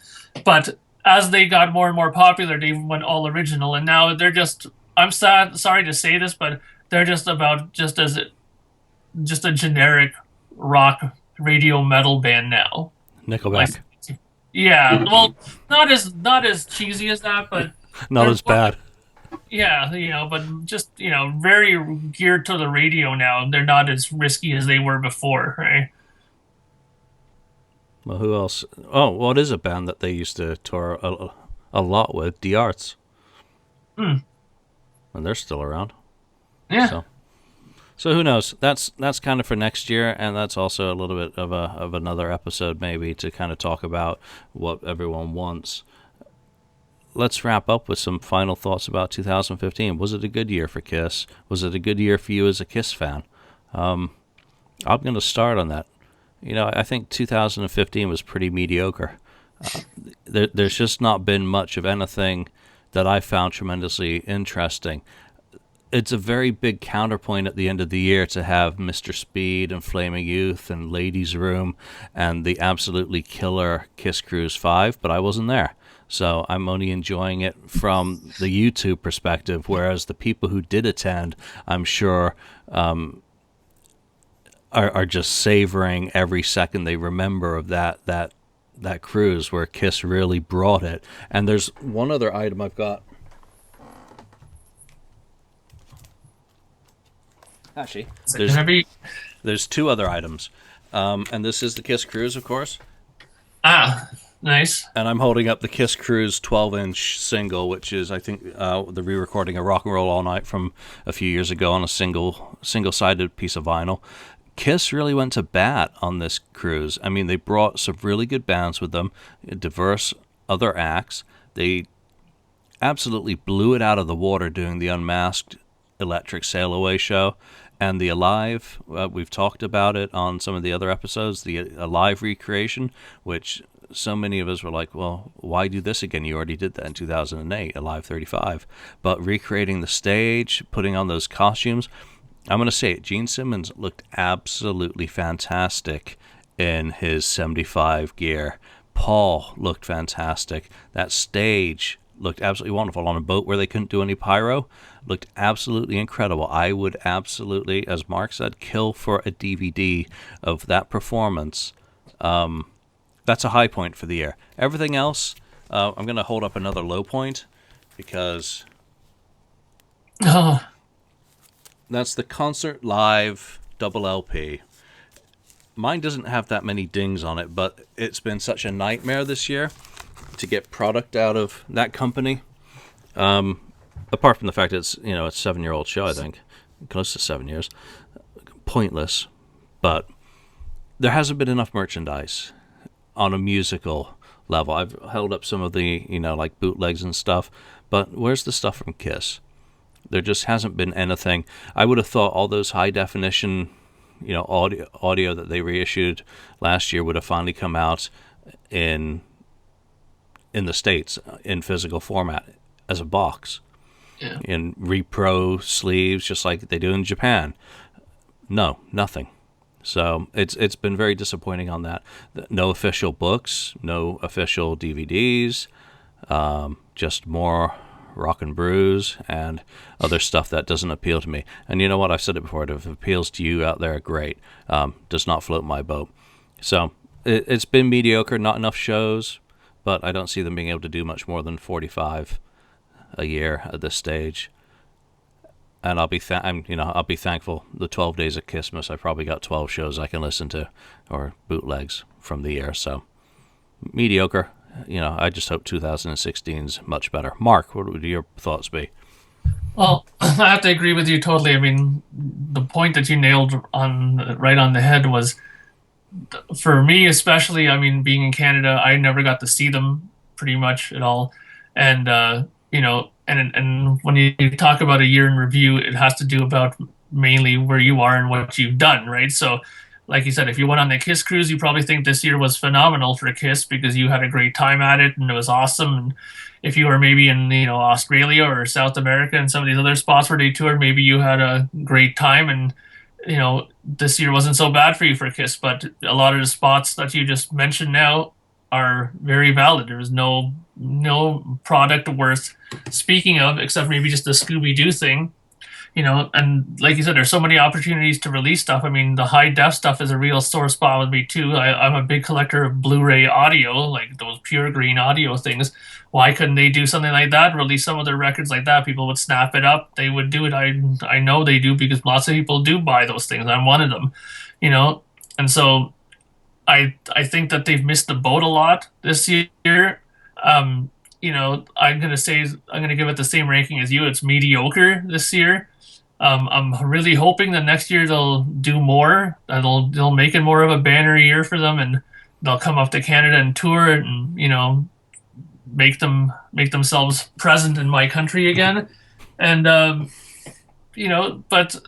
But as they got more and more popular, they went all original, and now they're just. I'm sorry to say this, but they're just a generic rock radio metal band now. Nickelback. Yeah, well, not as cheesy as that, but not as bad. Yeah, but just very geared to the radio now. They're not as risky as they were before, right? Well, who else? Oh, what is a band that they used to tour a lot with? The Arts. And they're still around. Yeah. So who knows? That's kind of for next year, and that's also a little bit of another episode maybe to kind of talk about what everyone wants. Let's wrap up with some final thoughts about 2015. Was it a good year for Kiss? Was it a good year for you as a Kiss fan? I'm going to start on that. I think 2015 was pretty mediocre. There's just not been much of anything that I found tremendously interesting. It's a very big counterpoint at the end of the year to have Mr. Speed and Flaming Youth and Ladies' Room and the absolutely killer Kiss Cruise 5, but I wasn't there. So I'm only enjoying it from the YouTube perspective, whereas the people who did attend, I'm sure, are just savoring every second they remember of that cruise where Kiss really brought it. And there's one other item I've got. Actually, there's two other items. And this is the Kiss cruise, of course. Nice. And I'm holding up the Kiss Cruise 12-inch single, which is, I think, the re-recording of Rock and Roll All Night from a few years ago on a single-sided piece of vinyl. Kiss really went to bat on this cruise. I mean, they brought some really good bands with them, diverse other acts. They absolutely blew it out of the water doing the Unmasked Electric Sail Away show. And the Alive, we've talked about it on some of the other episodes, the Alive recreation, which so many of us were like, well, why do this again? You already did that in 2008, Alive 35. But recreating the stage, putting on those costumes, I'm going to say it, Gene Simmons looked absolutely fantastic in his 75 gear. Paul looked fantastic. That stage looked absolutely wonderful on a boat where they couldn't do any pyro. Looked absolutely incredible. I would absolutely, as Mark said, kill for a DVD of that performance. That's a high point for the year. Everything else, I'm going to hold up another low point because that's the Concert Live double LP. Mine doesn't have that many dings on it, but it's been such a nightmare this year to get product out of that company. Apart from the fact it's, it's a 7-year-old show, I think. Close to 7 years. Pointless. But there hasn't been enough merchandise on a musical level. I've held up some of the, like bootlegs and stuff. But where's the stuff from Kiss? There just hasn't been anything. I would have thought all those high definition, audio that they reissued last year would have finally come out in the States in physical format as a box. Yeah. In repro sleeves, just like they do in Japan. No, nothing. So it's been very disappointing on that. No official books, no official DVDs, just more rock and brews and other stuff that doesn't appeal to me. And you know what? I've said it before. If it appeals to you out there, great. Does not float my boat. So it's been mediocre, not enough shows, but I don't see them being able to do much more than 45 a year at this stage. And I'll be thankful. The 12 days of KISSmas, I probably got 12 shows I can listen to, or bootlegs from the year. So mediocre. I just hope 2016's much better. Mark, what would your thoughts be? Well, I have to agree with you totally. I mean, the point that you nailed right on the head was, for me especially, I mean, being in Canada, I never got to see them pretty much at all. And, and when you talk about a year in review, it has to do about mainly where you are and what you've done, right? So, like you said, if you went on the Kiss cruise, you probably think this year was phenomenal for Kiss because you had a great time at it and it was awesome. And if you were maybe in, Australia or South America and some of these other spots where they toured, maybe you had a great time and, this year wasn't so bad for you for Kiss. But a lot of the spots that you just mentioned now are very valid. There was no product worth speaking of except maybe just the Scooby-Doo thing. And like you said, there's so many opportunities to release stuff. I mean, the high def stuff is a real sore spot with me too. I'm a big collector of Blu-ray audio, like those pure green audio things. Why couldn't they do something like that? Release some of their records like that. People would snap it up. They would do it. I know they do because lots of people do buy those things. I'm one of them, And so I think that they've missed the boat a lot this year. I'm gonna give it the same ranking as you. It's mediocre this year. I'm really hoping that next year they'll do more. They'll make it more of a banner year for them, and they'll come up to Canada and tour and make themselves present in my country again. And but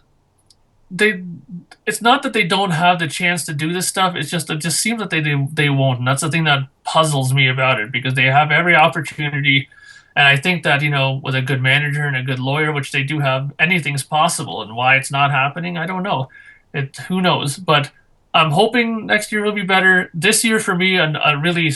it's not that they don't have the chance to do this stuff. It just seems that they won't, and that's the thing that puzzles me about it because they have every opportunity. And I think that, with a good manager and a good lawyer, which they do have, anything's possible. And why it's not happening, I don't know. Who knows? But I'm hoping next year will be better. This year for me, a really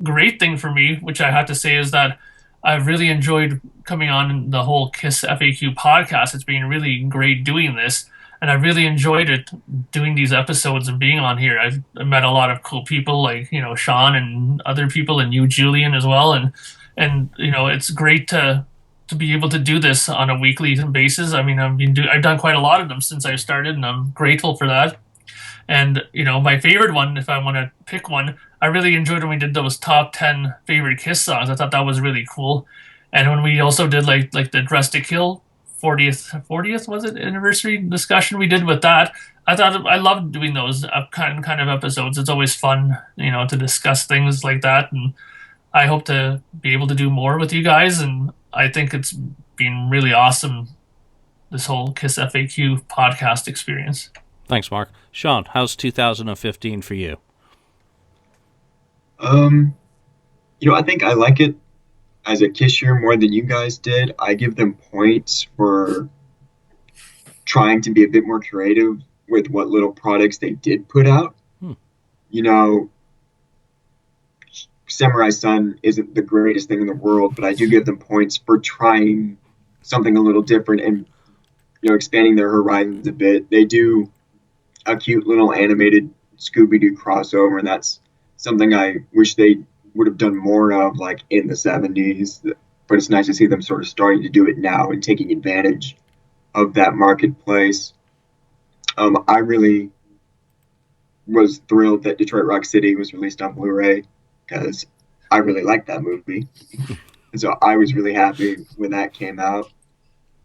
great thing for me, which I have to say, is that I've really enjoyed coming on the whole Kiss FAQ podcast. It's been really great doing this. And I really enjoyed it, doing these episodes and being on here. I've met a lot of cool people like, Sean and other people, and you, Julian, as well. And it's great to be able to do this on a weekly basis. I mean, I've done quite a lot of them since I started, and I'm grateful for that. And, my favorite one, if I want to pick one, I really enjoyed when we did those top 10 favorite Kiss songs. I thought that was really cool. And when we also did like the Dress to Kill 40th was it anniversary discussion we did with that, I thought I loved doing those kind of episodes. It's always fun, to discuss things like that. And I hope to be able to do more with you guys. And I think it's been really awesome, this whole Kiss FAQ podcast experience. Thanks, Mark. Sean, how's 2015 for you? I think I like it as a Kiss year more than you guys did. I give them points for trying to be a bit more creative with what little products they did put out. Samurai Sun isn't the greatest thing in the world, but I do give them points for trying something a little different and expanding their horizons a bit. They do a cute little animated Scooby-Doo crossover, and that's something I wish they would have done more of, like in the 70s. But it's nice to see them sort of starting to do it now and taking advantage of that marketplace. I really was thrilled that Detroit Rock City was released on Blu-ray because I really liked that movie. And so I was really happy when that came out.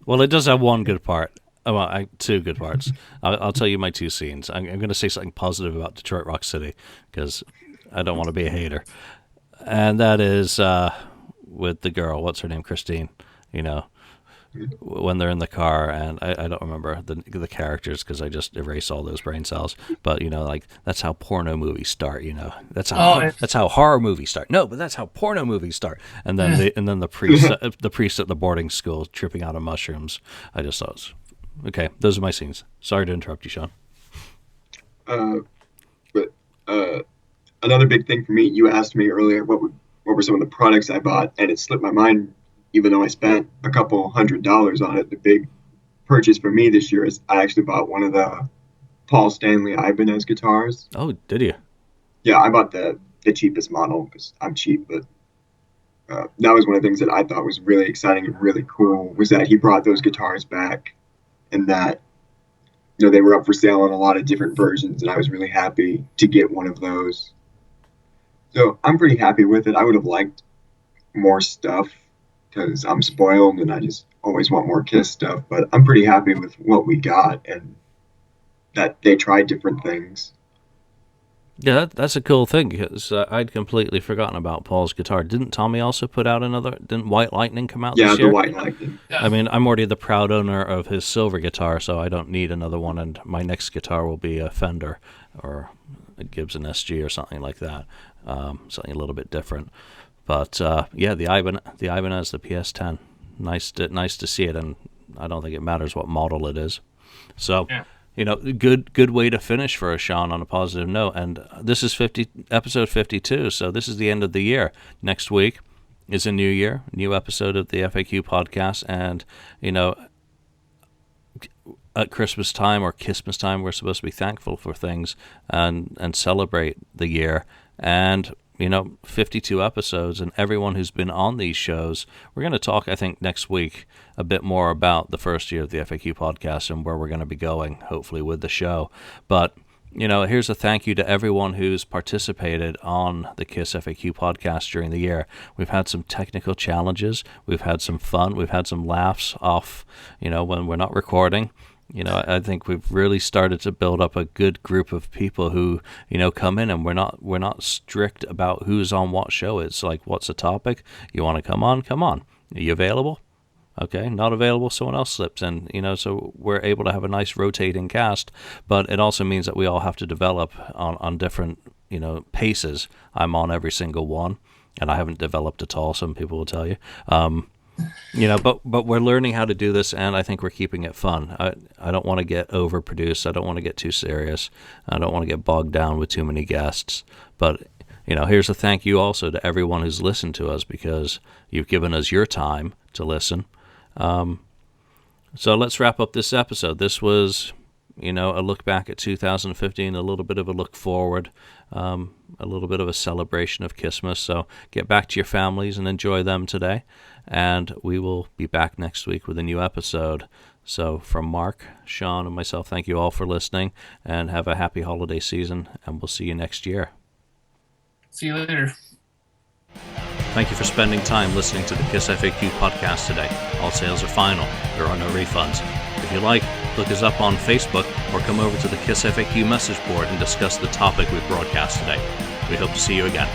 Well, it does have one good part. Well, two good parts. I'll tell you my two scenes. I'm going to say something positive about Detroit Rock City because I don't want to be a hater. And that is with the girl, what's her name, Christine, when they're in the car, and I don't remember the characters because I just erase all those brain cells. But like that's how porno movies start. That's how horror movies start. No, but that's how porno movies start. And then the priest at the boarding school tripping out of mushrooms. I just thought it was, okay. Those are my scenes. Sorry to interrupt you, Sean. But another big thing for me, you asked me earlier what were some of the products I bought, and it slipped my mind. Even though I spent a couple $100 on it, the big purchase for me this year is I actually bought one of the Paul Stanley Ibanez guitars. Oh, did you? Yeah, I bought the cheapest model because I'm cheap, but that was one of the things that I thought was really exciting and really cool was that he brought those guitars back and that they were up for sale in a lot of different versions, and I was really happy to get one of those. So I'm pretty happy with it. I would have liked more stuff because I'm spoiled and I just always want more Kiss stuff. But I'm pretty happy with what we got and that they tried different things. Yeah, that's a cool thing because I'd completely forgotten about Paul's guitar. Didn't Tommy also put out another? Didn't White Lightning come out this year? Yeah, the White Lightning. Yeah. I mean, I'm already the proud owner of his silver guitar, so I don't need another one. And my next guitar will be a Fender or a Gibson SG or something like that, something a little bit different. But yeah, the Ibanez, the PS10, nice to see it, and I don't think it matters what model it is. So, good way to finish for us, Sean, on a positive note. And this is episode 52, so this is the end of the year. Next week is a new year, new episode of the FAQ podcast, and at Christmas time or KISSmas time, we're supposed to be thankful for things and celebrate the year. And 52 episodes, and everyone who's been on these shows. We're going to talk, I think, next week a bit more about the first year of the FAQ podcast and where we're going to be going, hopefully, with the show. But, here's a thank you to everyone who's participated on the Kiss FAQ podcast during the year. We've had some technical challenges. We've had some fun. We've had some laughs off, when we're not recording. I think we've really started to build up a good group of people who, come in, and we're not strict about who's on what show. It's like, what's the topic? You want to come on? Come on. Are you available? Okay, not available, someone else slips in, so we're able to have a nice rotating cast, but it also means that we all have to develop on different, paces. I'm on every single one, and I haven't developed at all, some people will tell you. But we're learning how to do this, and I think we're keeping it fun. I don't want to get overproduced. I don't want to get too serious. I don't want to get bogged down with too many guests. But, here's a thank you also to everyone who's listened to us because you've given us your time to listen. So let's wrap up this episode. This was, a look back at 2015, a little bit of a look forward, a little bit of a celebration of KISSmas. So get back to your families and enjoy them today. And we will be back next week with a new episode. So from Mark, Sean, and myself, thank you all for listening, and have a happy holiday season, and we'll see you next year. See you later. Thank you for spending time listening to the KissFAQ podcast today. All sales are final. There are no refunds. If you like, look us up on Facebook or come over to the KissFAQ message board and discuss the topic we broadcast today. We hope to see you again.